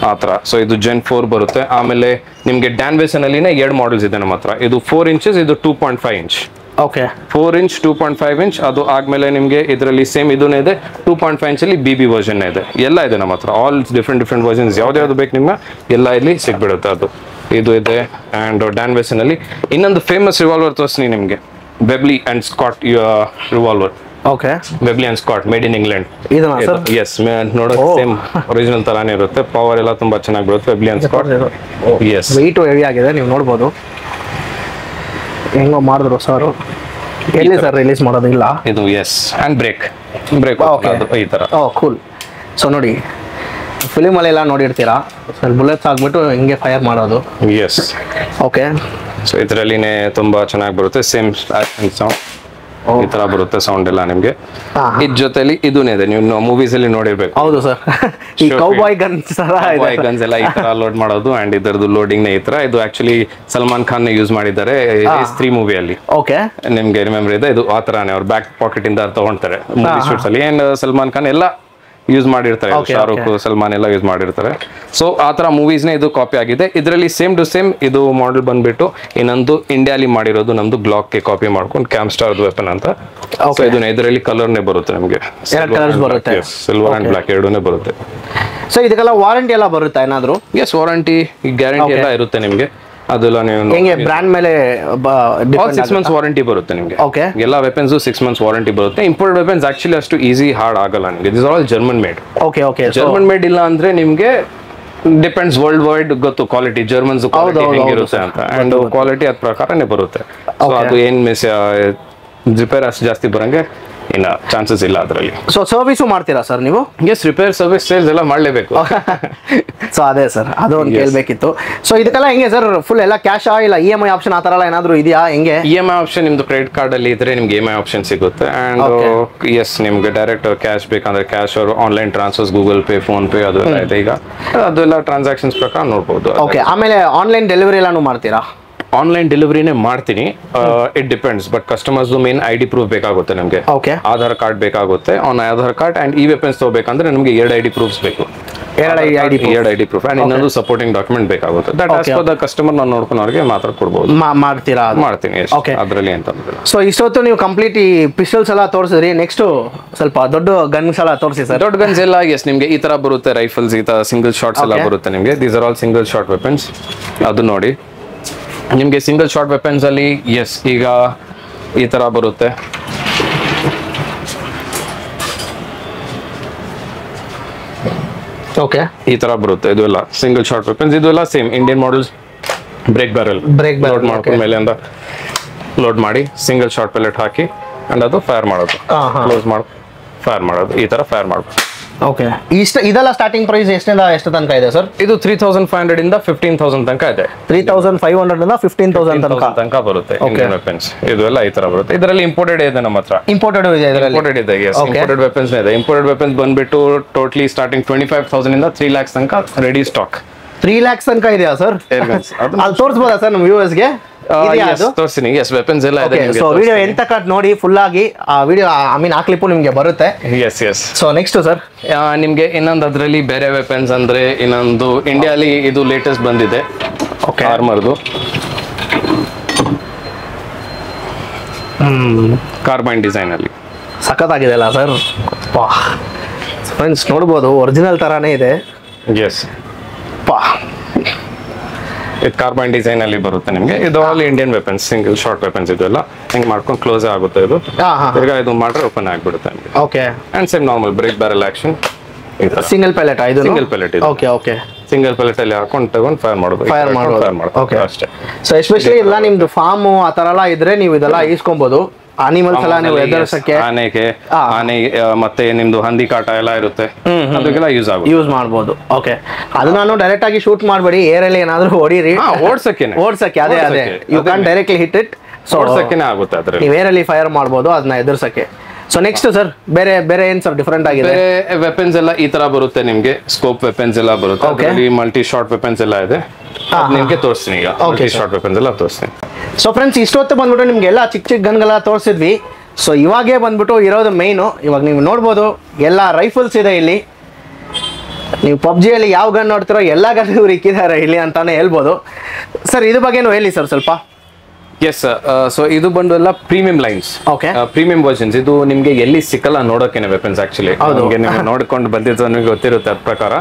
ಆ ಥರ. ಸೊ ಇದು Gen 4 ಬರುತ್ತೆ. ಆಮೇಲೆ ನಿಮಗೆ ಡ್ಯಾನ್ವೆಸನ್ ಅಲ್ಲಿನೇ 2 ಮಾಡೆಲ್ಸ್ ಇದೆ ನಮ್ಮ ಹತ್ರ. ಇದು 4 ಇಂಚಸ್, ಇದು 2.5 ಇಂಚ್.
Okay
4 inch 2.5 inch. ಅದು ಆದ್ಮೇಲೆ ನಿಮಗೆ ಇದರಲ್ಲಿ ಸೇಮ್ ಇದೂನೇ ಇದೆ, 2.5 ಇಂಚ್ ಅಲ್ಲಿ BB ವರ್ಷನ್ ಇದೆ. ಎಲ್ಲ ಇದೆ ನಮ್ಮ ಹತ್ರ, ಆಲ್ ಡಿಫ್ರೆಂಟ್ ವರ್ಷನ್ಸ್. ಯಾವ್ದು ಬೇಕು ನಿಮ್ಗೆ ಎಲ್ಲ ಇಲ್ಲಿ ಸಿಗ್ಬಿಡುತ್ತೆ. ಅದು ಇದು ಇದೆ. ಅಂಡ್ ಡ್ಯಾನ್ವೆಸನ್ ಅಲ್ಲಿ ಇನ್ನೊಂದು ಫೇಮಸ್ ರಿವಾಲ್ವರ್ ತೋರಿಸ್ತೀನಿ ನಿಮಗೆ, Webley and Scott revolver.
Okay
Webley and Scott, made in England.
ಇದನ್ನ ಸರ್?
ಎಸ್, ನೋಡೋಕೆ ಸೇಮ್ ಒರಿಜಿನಲ್ ತರಾನೇ ಇರುತ್ತೆ. ಪವರ್ ಎಲ್ಲ ತುಂಬಾ ಚೆನ್ನಾಗಿ ಬರುತ್ತೆ. Webley and Scott. Yes,
weight heavy ಆಗಿದೆ, ನೀವು ನೋಡ್ಬೋದು. ಹೆಂಗೋ ಮಾಡಿದ್ರು ಸರ್. ಎಲ್ಲಿ ಸರ್ ರಿಲೀಸ್ ಮಾಡೋದಿಲ್ಲ
ಇದು? ಎಸ್, ಅಂಡ್ ಬ್ರೇಕ್ ಈ ತರ.
ಓ ಕೂಲ್. ಸೊ ನೋಡಿ, ಫಿಲಿಮಲ್ಲೆಲ್ಲ ನೋಡಿರ್ತೀರಾ, ಬುಲೆಟ್ಸ್ ಆಗ್ಬಿಟ್ಟು ಹಿಂಗೆ ಫೈರ್ ಮಾಡೋದು.
S,
okay.
ಸೊ ಇದರಲ್ಲಿನೇ ತುಂಬಾ ಚೆನ್ನಾಗಿ ಬರುತ್ತೆ. ಸೇಮ್ ಸೌಂಡ್ ಈ ತರ ಬರುತ್ತೆ ಸೌಂಡ್ ಎಲ್ಲ ನಿಮ್ಗೆ. ಇದ್ ಜೊತೆಲಿ ಇದೂನೇ ಇದೆ, ನೀವು ಮೂವೀಸ್ ಅಲ್ಲಿ ನೋಡಿರ್ಬೇಕು.
ಹೌದು ಸರ್, ಈ ಕೌಬಾಯ್ ಗನ್ಸ್
ಗನ್ಸ್ ಎಲ್ಲ ಈ ತರ ಲೋಡ್ ಮಾಡೋದು. ಅಂಡ್ ಇದರದ್ದು ಲೋಡಿಂಗ್ ನೇ ಈ ತರ. ಇದು ಆಕ್ಚುಲಿ ಸಲ್ಮಾನ್ ಖಾನ್ ಯೂಸ್ ಮಾಡಿದ್ದಾರೆ Ace 3 ಮೂವಿಯಲ್ಲಿ.
ಓಕೆ,
ನಿಮ್ಗೆ ರಿಮೆಂಬರ್ ಇದೆ, ಇದು ಆ ತರಾನೇ ಅವ್ರ ಬ್ಯಾಕ್ ಪಾಕೆಟ್ ಇಂದ ತಗೊಂತಾರೆ ಮೂವಿ ಶೂಟ್ಸ್ ಅಲ್ಲಿ. ಅಂಡ್ ಸಲ್ಮಾನ್ ಖಾನ್ ಎಲ್ಲ ಯೂಸ್ ಮಾಡಿರ್ತಾರೆ, ಶಾರುಖ್, ಸಲ್ಮಾನ್ ಎಲ್ಲ ಯೂಸ್ ಮಾಡಿರ್ತಾರೆ. ಸೊ ಆ ತರ ಮೂವೀಸ್ ನೇ ಇದು ಕಾಪಿ ಆಗಿದೆ. ಇದರಲ್ಲಿ ಸೇಮ್ ಟು ಸೇಮ್ ಇದು ಮಾಡೆಲ್ ಬಂದ್ಬಿಟ್ಟು ಇನ್ನೊಂದು ಇಂಡಿಯಾಲಿ ಮಾಡಿರೋದು ನಮ್ದು ಗ್ಲಾಕ್ ಗೆ ಕಾಪಿ ಮಾಡ್ಕೊಂಡು ಕ್ಯಾಮ್ಸ್ಟಾರ್ ವೆಪನ್ ಅಂತ. ಸೊ ಇದರಲ್ಲಿ ಕಲರ್ನೇ ಬರುತ್ತೆ ನಿಮಗೆ, ಸಿಲ್ವರ್ ಅಂಡ್ ಬ್ಲಾಕ್ ಎರಡೂನೇ ಬರುತ್ತೆ.
ಸೊ ಇದಕ್ಕೆಲ್ಲ ವಾರಂಟಿ ಎಲ್ಲ ಬರುತ್ತಾ ಏನಾದ್ರು?
ಎಸ್, ವಾರಂಟಿ ಗ್ಯಾರಂಟಿ ಎಲ್ಲ ಇರುತ್ತೆ ನಿಮ್ಗೆ. ಅದೆಲ್ಲ ನೀವು
ಹೆಂಗೆ ಬ್ರ್ಯಾಂಡ್ ಮೇಲೆ
6 months ವಾರಂಟಿ ಬರುತ್ತೆ ನಿಮಗೆ.
ಓಕೆ,
ಎಲ್ಲ ವೆಪನ್ಸ್ 6 months ವಾರಂಟಿ ಬರುತ್ತೆ. ಇಂಪೋರ್ಟ್ ವೆಪನ್ಸ್ ಆಕ್ಚುಲಿ ಅಷ್ಟು ಈಸಿ ಹಾರ್ಡ್ ಆಗಲ್ಲ ನಿಮಗೆ. This are all German made.
Okay okay.
German made ಇಲ್ಲ ಅಂದ್ರೆ ನಿಮ್ಗೆ ಡಿಪೆಂಡ್ಸ್ ವರ್ಲ್ಡ್ ವೈಡ್ ಗೊತ್ತು ಕ್ವಾಲಿಟಿ, ಜರ್ಮನ್ಸ್ ಕ್ವಾಲಿಟಿ ಹೆಂಗಿರುತ್ತೆ ಅಂತ. ಅಂಡ್ ಕ್ವಾಲಿಟಿ ಅದ್ ಪ್ರಕಾರನೇ ಬರುತ್ತೆ. ಸೊ ಅದು ಏನ್ ರಿಪೇರ್ ಅಷ್ಟು ಜಾಸ್ತಿ ಬರಂಗೆ ಇಲ್ಲ, ಚಾನ್ಸಸ್ ಇಲ್ಲ ಅದರಲ್ಲಿ.
ಸೊ ಸರ್ವಿಸು ಮಾಡ್ತೀರಾ ಸರ್ ನೀವು?
ಎಸ್, ರಿಪೇರ್ ಸರ್ವಿಸ್ ಸೇಲ್ಸ್ ಎಲ್ಲ ಮಾಡಲೇಬೇಕು.
ಸೊ ಅದೇ ಸರ್, ಅದು ಒಂದು ಕೇಳಬೇಕಿತ್ತು. ಸೊ ಇದಕ್ಕೆಲ್ಲ ಹೆಂಗೆ ಸರ್, ಫುಲ್ ಎಲ್ಲ ಕ್ಯಾಶಾ ಇಲ್ಲ EMI ಆಪ್ಷನ್ ಆ ಥರ ಎಲ್ಲ ಏನಾದರೂ ಇದೆಯಾ? ಹೆಂಗೆ
EMI ಆಪ್ಷನ್ ನಿಮ್ದು ಕ್ರೆಡಿಟ್ ಕಾರ್ಡ್ ಅಲ್ಲಿ ಇದ್ರೆ ನಿಮ್ಗೆ EMI ಆಪ್ಷನ್ ಸಿಗುತ್ತೆ. ಅಂಡ್ ಎಸ್, ನಿಮ್ಗೆ ಡೈರೆಕ್ಟ್ ಕ್ಯಾಶ್ ಬೇಕಂದ್ರೆ ಕ್ಯಾಶ್, ಅವರು online transfers, Google Pay, PhonePe ಅದೆಲ್ಲ ಇದೆ ಈಗ. ಅದೆಲ್ಲ ಟ್ರಾನ್ಸಾಕ್ಷನ್ಸ್ ಪ್ರಕಾರ ನೋಡ್ಬೋದು.
ಓಕೆ. ಆಮೇಲೆ ಆನ್ಲೈನ್ ಡೆಲಿವರಿ ಎಲ್ಲಾನು ಮಾಡ್ತೀರಾ?
ಆನ್ಲೈನ್ ಡೆಲಿವರಿನೇ ಮಾಡ್ತೀನಿ. It depends, but customers main ID proof ಬೇಕಾಗುತ್ತೆ ನಮಗೆ.
ಓಕೆ,
ಆಧಾರ್ ಕಾರ್ಡ್ ಬೇಕಾಗುತ್ತೆ. On Aadhaar card and weapons ತಗೋಬೇಕಂದ್ರೆ ನಮಗೆ 2 ID ಪ್ರೂಫ್ಸ್ ಬೇಕು. 2 ID ಪ್ರೂಫ್ ಅಂಡ್ ಇನ್ನೊಂದು ಸಪೋರ್ಟಿಂಗ್ ಡಾಕ್ಯುಮೆಂಟ್ ಬೇಕಾಗುತ್ತೆ. That as per the customer ನಾನು ನೋಡ್ಕೊಂಡವ್ರಿಗೆ ಮಾತ್ರ ಕೊಡ್ಬೋದು.
ಮಾಡ್ತೀರಾ?
ಮಾಡ್ತೀನಿ, ಅದರಲ್ಲಿ ಅಂತ.
ಸೊ ಇಷ್ಟೊತ್ತು ನೀವು ಕಂಪ್ಲೀಟ್ ಈ ಪಿಸ್ಟಲ್ಸ್ ಎಲ್ಲ ತೋರಿಸಿದ್ರಿ. ನೆಕ್ಸ್ಟ್ ಸ್ವಲ್ಪ ದೊಡ್ಡ ಗನ್ಸ್ ಎಲ್ಲ ತೋರಿಸಿ ಸರ್.
ದೊಡ್ಡ ಗನ್ಸ್ ಎಲ್ಲ ಎಸ್ ನಿಮ್ಗೆ ಈ ತರ ಬರುತ್ತೆ. ರೈಫಲ್ಸ್ ಈ ತರ ಸಿಂಗಲ್ ಶಾಟ್ಸ್ ಎಲ್ಲ ಬರುತ್ತೆ ನಿಮಗೆ. These are all single shot weapons. ಅದು ನೋಡಿ ನಿಮ್ಗೆ ಸಿಂಗಲ್ ಶಾಟ್ ವೆಪನ್ಸ್ ಅಲ್ಲಿ ಎಸ್ ಈಗ ಈ ತರ ಬರುತ್ತೆ.
ಓಕೆ,
ಈ ತರ ಬರುತ್ತೆ. ಇದು ಎಲ್ಲ ಸಿಂಗಲ್ ಶಾಟ್ ವೆಪನ್ಸ್. ಇದು ಎಲ್ಲ same Indian models. Break barrel load ಮಾಡ್ಕೊಂಡ ಮೇಲೆ ಅಂತ ಲೋಡ್ ಮಾಡಿ ಸಿಂಗಲ್ ಶಾಟ್ ಪೆಲೆಟ್ ಹಾಕಿ ಅಂಡ್ ಅದು ಫೈರ್ ಮಾಡೋದು, ಕ್ಲೋಸ್ ಮಾಡಿ ಫೈರ್ ಮಾಡೋದು, ಈ ತರ ಫೈರ್ ಮಾಡೋದು.
ಓಕೆ. ಇದೆಲ್ಲ ಸ್ಟಾರ್ಟಿಂಗ್ ಪ್ರೈಸ್ ಎಷ್ಟಿಂದ ಎಷ್ಟು ತನಕ ಇದೆ ಸರ್?
ಇದು 3,500 ಇಂದ 15,000 ತನಕ ಇದೆ.
3,500 ಇಂದ 15,000
ತನಕ ಬರುತ್ತೆ ಇಂಡಿಯನ್ ವೆಪನ್ಸ್. ಇದು ಎಲ್ಲ ಈ ತರ ಬರುತ್ತೆ. ಇದರಲ್ಲಿ ಇಂಪೋರ್ಟೆಡ್ ಇದೆ ನಮ್ಮ ಹತ್ರ.
ಇಂಪೋರ್ಟೆಡ್ ಇದೆ ಇದರಲ್ಲಿ?
ಇಂಪೋರ್ಟೆಡ್ ಇದೆ, ಎಸ್. ಇಂಪೋರ್ಟೆಡ್ ವೆಪನ್ಸ್ ಇದೆ. ಇಂಪೋರ್ಟೆಡ್ ವೆಪನ್ಸ್ ಬಂದ್ಬಿಟ್ಟು ಟೋಟಲಿ ಸ್ಟಾರ್ಟಿಂಗ್ 25,000 ಇಂದ 3 lakhs ತನಕ ರೆಡಿ ಸ್ಟಾಕ್.
3 lakhs ತನಕ ಇದೆಯಾ ಸರ್? ಅದು ತೋರಿಸಬಹುದಾ ಸರ್ ನಮ್ಮ ವ್ಯೂವರ್ಸ್ಗೆ?
ತೋರಿಸ್ತೀನಿ. ಎಸ್, ವೆಪನ್ಸ್ ಎಲ್ಲ ಇದೆ.
ಸೊ ವಿಡಿಯೋ ಎಂತ ಕಟ್ ನೋಡಿ ಫುಲ್ ಆಗಿ ಆ ವಿಡಿಯೋ ಆ ಕ್ಲಿಪ್ ನಿಮಗೆ ಬರುತ್ತೆ.
Yes yes.
So next sir
ನಿಮ್ಗೆ ಇನ್ನೊಂದು ಅದರಲ್ಲಿ ಬೇರೆ ವೆಪನ್ಸ್ ಅಂದ್ರೆ ಇನ್ನೊಂದು ಇಂಡಿಯಾಲಿ ಇದು ಲೇಟೆಸ್ಟ್ ಬಂದಿದೆ ಆರ್ಮರ್ದು. ಕಾರ್ಬೈನ್ ಡಿಸೈನ್ ಅಲ್ಲಿ
ಸಖತ್ತಾಗಿದೆ ಅಲ್ಲ ಸರ್? ಫ್ರೆಂಡ್ಸ್ ನೋಡ್ಬೋದು, ಒರಿಜಿನಲ್ ತರಾನೇ ಇದೆ.
ಎಸ್, ಕಾರ್ಬೈನ್ ಡಿಸೈನ್ ಅಲ್ಲಿ ಬರುತ್ತೆ ನಿಮಗೆ. ಇದು all Indian weapons, single short weapons. ಇದೆಲ್ಲ ಹಿಂಗ್ ಮಾಡ್ಕೊಂಡು ಕ್ಲೋಸ್ ಆಗುತ್ತೆ. ಇದು ಈಗ ಇದು ಮಾಡ್ರೆ ಓಪನ್ ಆಗ್ಬಿಡುತ್ತೆ ನಿಮಗೆ.
Okay.
And same normal break barrel action.
Single pellet ಇದು?
ಸಿಂಗಲ್ ಪೆಲೆಟ್ ಇದು.
Okay okay.
ಸಿಂಗಲ್ ಪೆಲೆಟ್ ಅಲ್ಲಿ ಹಾಕೊಂಡು ತಗೊಂಡು ಫೈರ್ ಮಾಡೋದು.
ಓಕೆ
ಅಷ್ಟೇ.
ಸೊ ಎಸ್ಪೆಷಲಿ ಎಲ್ಲ ನಿಮ್ದು ಫಾರ್ಮ್ ಆ ತರ ಎಲ್ಲ ಇದ್ರೆ ನೀವು ಇದೆಲ್ಲ ಈಸ್ಕೊಬಹುದು. ಅನಿಮಲ್ಸ್ ಎಲ್ಲ ನೀವು ಎದುರಿಸಕ್ಕೆ,
ಆನೆ ಮತ್ತೆ ನಿಮ್ದು ಹಂದಿ ಕಾಟ ಎಲ್ಲ ಇರುತ್ತೆ, ಅದಕ್ಕೆಲ್ಲ ಯೂಸ್
ಮಾಡಬಹುದು. ಓಕೆ. ಅದು ನಾನು ಡೈರೆಕ್ಟ್ ಆಗಿ ಶೂಟ್ ಮಾಡಬೇಡಿ, ಏರ್ ಅಲ್ಲಿ ಏನಾದ್ರೂ ಹೊಡೀರಿ. ಓಡ್ಸಕ್ಕೆ ಅದೇ you can directly hit it. So
ಓಡ್ಸಕ್ಕೆ ಆಗುತ್ತೆ ಅದ್ರಲ್ಲಿ.
ನೀವು ಏರ್ ಅಲ್ಲಿ ಫೈರ್ ಮಾಡಬಹುದು ಅದನ್ನ ಎದುರಿಸಕ್ಕೆ. ಸೊ ನೆಕ್ಸ್ಟ್ ಸರ್ ಬೇರೆ ಏನ್ ಸರ್ ಡಿಫರೆಂಟ್ ಆಗಿದೆ?
ವೆಪನ್ಸ್ ಎಲ್ಲ ಈ ತರ ಬರುತ್ತೆ ನಿಮ್ಗೆ. ಸ್ಕೋಪ್ ವೆಪನ್ಸ್ ಎಲ್ಲ ಬರುತ್ತೆ. ಅದರಲ್ಲಿ ಮಲ್ಟಿ ಶಾರ್ಟ್ ವೆಪನ್ಸ್ ಎಲ್ಲ ಇದೆ. ನಿಮ್ಗೆ ತೋರಿಸ್ತೀನಿ ಈಗ. ಮಲ್ಟಿ ಶಾರ್ಟ್ ವೆಪನ್ಸ್ ಎಲ್ಲ ತೋರಿಸ್ತೀನಿ.
ಸೊ ಫ್ರೆಂಡ್ಸ್ ಇಷ್ಟೊತ್ತು ಬಂದ್ಬಿಟ್ಟು ನಿಮ್ಗೆ ಎಲ್ಲ ಚಿಕ್ಕ ಗನ್ಗೆಲ್ಲ ತೋರಿಸಿದ್ವಿ. ಸೊ ಇವಾಗೇ ಬಂದ್ಬಿಟ್ಟು ಇರೋದು ಮೇಯ್ನು. ಇವಾಗ ನೀವು ನೋಡ್ಬೋದು ಎಲ್ಲ ರೈಫಲ್ಸ್ ಇದೆ ಇಲ್ಲಿ. ನೀವು ಪಬ್ಜಿಯಲ್ಲಿ ಯಾವ ಗನ್ ನೋಡ್ತಿರೋ ಎಲ್ಲ ಗನ್ ಇವ್ರು ಇಕ್ಕಿದ್ದಾರೆ ಇಲ್ಲಿ ಅಂತಾನೆ ಹೇಳ್ಬೋದು. ಸರ್ ಇದ್ರ ಬಗ್ಗೆನೂ ಹೇಳಿ ಸರ್ ಸ್ವಲ್ಪ.
ಎಸ್, ಸೊ ಇದು ಬಂದು ಎಲ್ಲ premium lines,
okay,
premium versions. ಇದು ನಿಮ್ಗೆ ಎಲ್ಲಿ ಸಿಕ್ಕಲ್ಲ ನೋಡೋಕೆನೆ ವೆಪನ್ಸ್. ಆಕ್ಚುಲಿ ನೀವು ನೋಡ್ಕೊಂಡು ಬಂದಿದ್ದು ನಿಮಗೆ ಗೊತ್ತಿರುತ್ತೆ ಅದ್ ಪ್ರಕಾರ.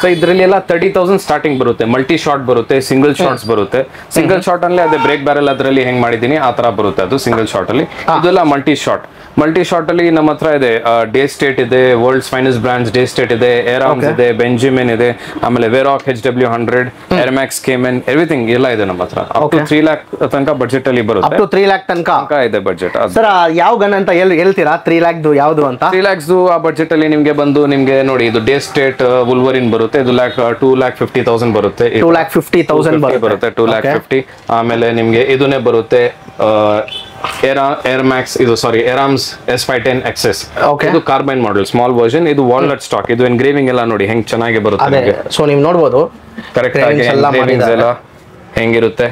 ಸೊ ಇದ್ರಲ್ಲಿ ಎಲ್ಲ 30,000 ಸ್ಟಾರ್ಟಿಂಗ್ ಬರುತ್ತೆ. ಮಲ್ಟಿ ಶಾಟ್ ಬರುತ್ತೆ, ಸಿಂಗಲ್ ಶಾಟ್ಸ್ ಬರುತ್ತೆ. ಸಿಂಗಲ್ ಶಾಟ್ ಅಲ್ಲಿ ಅದೇ ಬ್ರೇಕ್ ಬ್ಯಾರಲ್ ಅದರಲ್ಲಿ ಹೆಂಗ್ ಮಾಡಿದೀನಿ ಆ ತರ ಬರುತ್ತೆ ಅದು ಸಿಂಗಲ್ ಶಾಟ್ ಅಲ್ಲಿ. ಇದೆಲ್ಲ ಮಲ್ಟಿ ಶಾಟ್. ಮಲ್ಟಿ ಶಾಟ್ ಅಲ್ಲಿ ನಮ್ಮ ಹತ್ರ ಇದೆ ಡೇ ಸ್ಟೇಟ್ ಇದೆ, world's finest brands Daystate ಇದೆ, ಏರಾಮ್ಸ್ ಇದೆ, ಬೆಂಜಿಮಿನ್ ಇದೆ, ಆಮೇಲೆ ವೆರಾಕ್ HW100, ಏರ್ಮ್ಯಾಕ್ಸ್, ಕೇಮೆನ್, ಎವ್ರಿಥಿಂಗ್ ಎಲ್ಲ ಇದೆ ನಮ್ಮ ಹತ್ರ. ಅಪ್ ಟು 3 lakh ತನಕ ಬಜೆಟ್ ಅಲ್ಲಿ ಬರುತ್ತೆ.
ಅಪ್ ಟು 3 lakh ತನಕ ಇದೆ
ಬಜೆಟ್.
ಸರ್ ಯಾವ ಗನ್ ಅಂತ ಹೇಳ್ತೀರಾ? 3 lakhದು ಯಾವುದು ಅಂತ?
3 lakhs ಆ ಬಜೆಟ್ ಅಲ್ಲಿ ನಿಮ್ಗೆ ಬಂದು ನಿಮ್ಗೆ ನೋಡಿ ಇದು ಡೇ ಸ್ಟೇಟ್ ವುಲ್ವರಿನ್ ಬರುತ್ತೆ. ಇದು 2,50,000 ಬರುತ್ತೆ.
2,50,000
ಬರುತ್ತೆ 2,50,000. ಆಮೇಲೆ ನಿಮ್ಗೆ ಇದನ್ನೇ ಬರುತ್ತೆ ಏರ್ಮ್ಯಾಕ್ಸ್, ಇದು ಸಾರಿ ಏರಾಮ್ಸ್ S510 XS. ಇದು ಕಾರ್ಬೈನ್ ಮಾಡೆಲ್ ಸ್ಮಾಲ್ ವರ್ಷನ್. ಇದು ವಾಲ್ನಟ್ ಸ್ಟಾಕ್. ಇದು ಎನ್ಗ್ರೇವಿಂಗ್ ಎಲ್ಲ ನೋಡಿ ಹೆಂಗ್ ಚೆನ್ನಾಗಿ ಬರುತ್ತೆ.
ಸೊ ನೀವು ನೋಡ್ಬೋದು
ಕರೆಕ್ಟ್ ಆಗಿ ಎನ್ಗ್ರೇವಿಂಗ್ಸ್ ಎಲ್ಲ ಹೆಂಗಿರುತ್ತೆ.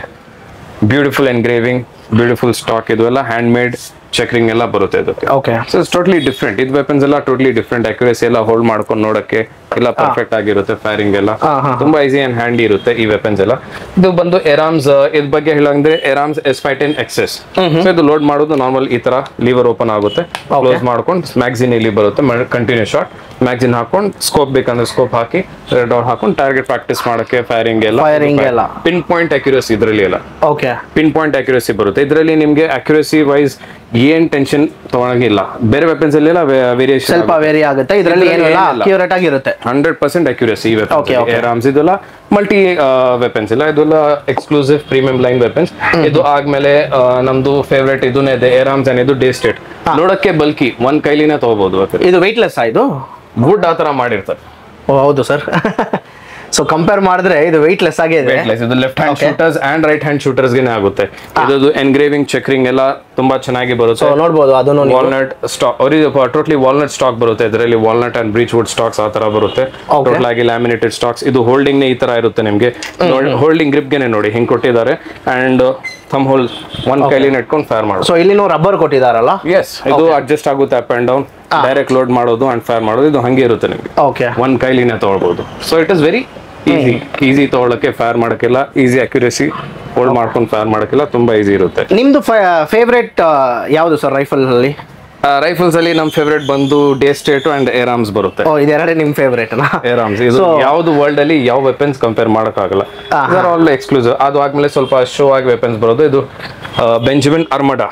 Beautiful engraving, beautiful stock. ಇದು ಎಲ್ಲ ಹ್ಯಾಂಡ್ ಮೇಡ್ ಚೆಕರಿಂಗ್ ಎಲ್ಲ ಬರುತ್ತೆ ಇದಕ್ಕೆ.
Okay,
so it's totally different. ಇದು ವೆಪನ್ಸ್ ಎಲ್ಲ ಟೋಟಲಿ ಡಿಫ್ರೆಂಟ್. ಅಕ್ಯುರೇಸಿ ಎಲ್ಲ ಹೋಲ್ಡ್ ಮಾಡ್ಕೊಂಡು ನೋಡಕ್ಕೆ ಎಲ್ಲ ಪರ್ಫೆಕ್ಟ್ ಆಗಿರುತ್ತೆ. ಫೈರಿಂಗ್ ಎಲ್ಲ ತುಂಬಾ ಈಸಿ ಅಂಡ್ ಹ್ಯಾಂಡಿ ಇರುತ್ತೆ ಈ ವೆಪನ್ಸ್ ಎಲ್ಲ. ಇದು ಬಂದು ಏರಾಮ್ಸ್. ಇದ್ರ ಬಗ್ಗೆ ಹೇಳಂದ್ರೆ ಏರಾಮ್ಸ್ S510 XS. ಸೊ ಇದು ಲೋಡ್ ಮಾಡೋದು ನಾರ್ಮಲ್ ಈ ತರ ಲೀವರ್ ಓಪನ್ ಆಗುತ್ತೆ, ಕ್ಲೋಸ್ ಮಾಡ್ಕೊಂಡು ಮ್ಯಾಗ್ಝಿನ್ ಇಲ್ಲಿ ಬರುತ್ತೆ, ಕಂಟಿನ್ಯೂ ಶಾಟ್. ಮ್ಯಾಗ್ಝಿನ್ ಹಾಕೊಂಡು ಸ್ಕೋಪ್ ಬೇಕಂದ್ರೆ ಸ್ಕೋಪ್ ಹಾಕಿ ರೆಡ್ ಡಾಟ್ ಹಾಕೊಂಡು ಟಾರ್ಗೆಟ್ ಪ್ರಾಕ್ಟೀಸ್ ಮಾಡಕ್ಕೆ ಫೈರಿಂಗ್ ಎಲ್ಲ ಪಿನ್ ಪಾಯಿಂಟ್ ಅಕ್ಯುರೇಸಿ ಇದರಲ್ಲಿ ಎಲ್ಲ.
ಓಕೆ,
ಪಿನ್ ಪಾಯಿಂಟ್ ಅಕ್ಯುರೇಸಿ ಬರುತ್ತೆ ಇದರಲ್ಲಿ. ನಿಮ್ಗೆ ಅಕ್ಯುರೇಸಿ ವೈಸ್ ಏನ್ ಟೆನ್ಷನ್ ತಗೊಳಂಗಿಲ್ಲ. ಬೇರೆ ವೆಪನ್ಸ್ ಅಲ್ಲಿ ವೇರಿಯೇಷನ್
ಸ್ವಲ್ಪ ವೇರಿ ಆಗುತ್ತೆ. ಇದರಲ್ಲಿ ಏನಿಲ್ಲ, ಅಕ್ಯುರೇಟ್ ಆಗಿರುತ್ತೆ.
100% ಅಕ್ಯುರೇಸಿ ಈ ವೆಪನ್ಸ್. ಏರಾಮ್ಸ್ ಇದೆಲ್ಲ ಮಲ್ಟಿ ವೆಪನ್ಸ್ ಇಲ್ಲ, ಇದೆಲ್ಲ ಎಕ್ಸ್ಕ್ಲೂಸಿವ್ ಪ್ರೀಮಿಯಂ ಲೈನ್ ವೆಪನ್ಸ್. ಇದು ಆದ್ಮೇಲೆ ನಮ್ದು ಫೇವರೇಟ್ ಇದನ್ನೇ ಇದೆ ಏರಾಮ್ಸ್ ಅನ್ನೋದು ಡೇ ಸ್ಟೇಟ್. ನೋಡಕ್ಕೆ ಬಲ್ಕಿ, ಒಂದ್ ಕೈಲಿನೇ ತಗೋಬಹುದು.
ಇದು ವೆಯ್ಟ್ಲೆಸ್ ಇದು
ವುಡ್ ಆತರ ಮಾಡಿರ್ತಾರೆ.
ಓ ಹೌದು ಸರ್. ಸೊ ಕಂಪೇರ್ ಮಾಡಿದ್ರೆ ಇದು ವೆಯ್ಟ್ಲೆಸ್ ಆಗಿದೆ.
ಇದು left hand shooters and write hand shooters ಗೆ ಆಗುತ್ತೆ. ಇದು ಎನ್ಗ್ರೇವಿಂಗ್ ಚೆಕರಿಂಗ್ ಎಲ್ಲ ತುಂಬಾ ಚೆನ್ನಾಗಿ ಬರುತ್ತೆ.
ನೋಡಬಹುದು ಅದನ್ನು
walnut stock, totally walnut stock ಬರುತ್ತೆ ಇದರಲ್ಲಿ. Walnut and breech wood stocks ಆ ತರ ಬರುತ್ತೆ. ಟೋಟಲ್ ಆಗಿ ಲ್ಯಾಮಿನೇಟೆಡ್ ಸ್ಟಾಕ್ಸ್. ಇದು ಹೋಲ್ಡಿಂಗ್ ನೇ ಈ ತರ ಇರುತ್ತೆ ನಿಮ್ಗೆ. ಹೋಲ್ಡಿಂಗ್ ಗ್ರಿಪ್ ಗೆನೆ ನೋಡಿ ಹಿಂಗ್ ಕೊಟ್ಟಿದ್ದಾರೆ. ಅಂಡ್ ಥಂಬ್ ಹೋಲ್ ಒಂದ್ ಕೈಲಿ ನೆಟ್ಕೊಂಡು ಫೈರ್ ಮಾಡೋದು.
ಸೊ ಇಲ್ಲಿ ರಬ್ಬರ್ ಕೊಟ್ಟಿದಾರಲ್ಲ.
ಎಸ್, ಇದು ಅಡ್ಜಸ್ಟ್ ಆಗುತ್ತೆ up and down. Direct load ಮಾಡೋದು ಅಂಡ್ ಫೈರ್ ಮಾಡೋದು ಇದು ಹಂಗೆ ಇರುತ್ತೆ ನಿಮ್ಗೆ.
ಓಕೆ,
ಒಂದ್ ಕೈಲಿನೇ ತಗೊಳ್ಬಹುದು. So it is very easy ತಗೊಳಕ್ಕೆ, ಫೈರ್ ಮಾಡಕ್ಕೆಲ್ಲ ಈಸಿ. ಅಕ್ಯುರೇಸಿ ಹೋಲ್ಡ್ ಮಾಡ್ಕೊಂಡು ಫೈರ್ ಮಾಡಕ್ಕೆಲ್ಲ ತುಂಬಾ ಈಸಿ ಇರುತ್ತೆ.
ನಿಮ್ದು ಫೇವ್ರೇಟ್ ಯಾವುದು ಸರ್ ರೈಫಲ್ ಅಲ್ಲಿ?
ರೈಫಲ್ಸ್ ಅಲ್ಲಿ ನಮ್ ಫೇವರೇಟ್ ಬಂದು ಡೇ ಸ್ಟೇಟ್ ಅಂಡ್ ಏರಾಮ್ಸ್ ಬರುತ್ತೆ.
ಇದೆರಡೇ ನಿಮ್ ಫೇವರೇಟ್?
ಏರಾಮ್ಸ್ ಇದು ಯಾವ್ದು ವರ್ಲ್ಡ್ ಅಲ್ಲಿ ಯಾವ ವೆಪನ್ಸ್ ಕಂಪೇರ್ ಮಾಡಕ್ ಆಗಲ್ಲ. All exclusive. ಅದು ಆದ್ಮೇಲೆ ಸ್ವಲ್ಪ ಶೋ ಆಗಿ ವೆಪನ್ಸ್ ಬರೋದು. ಇದು Benjamin Armada.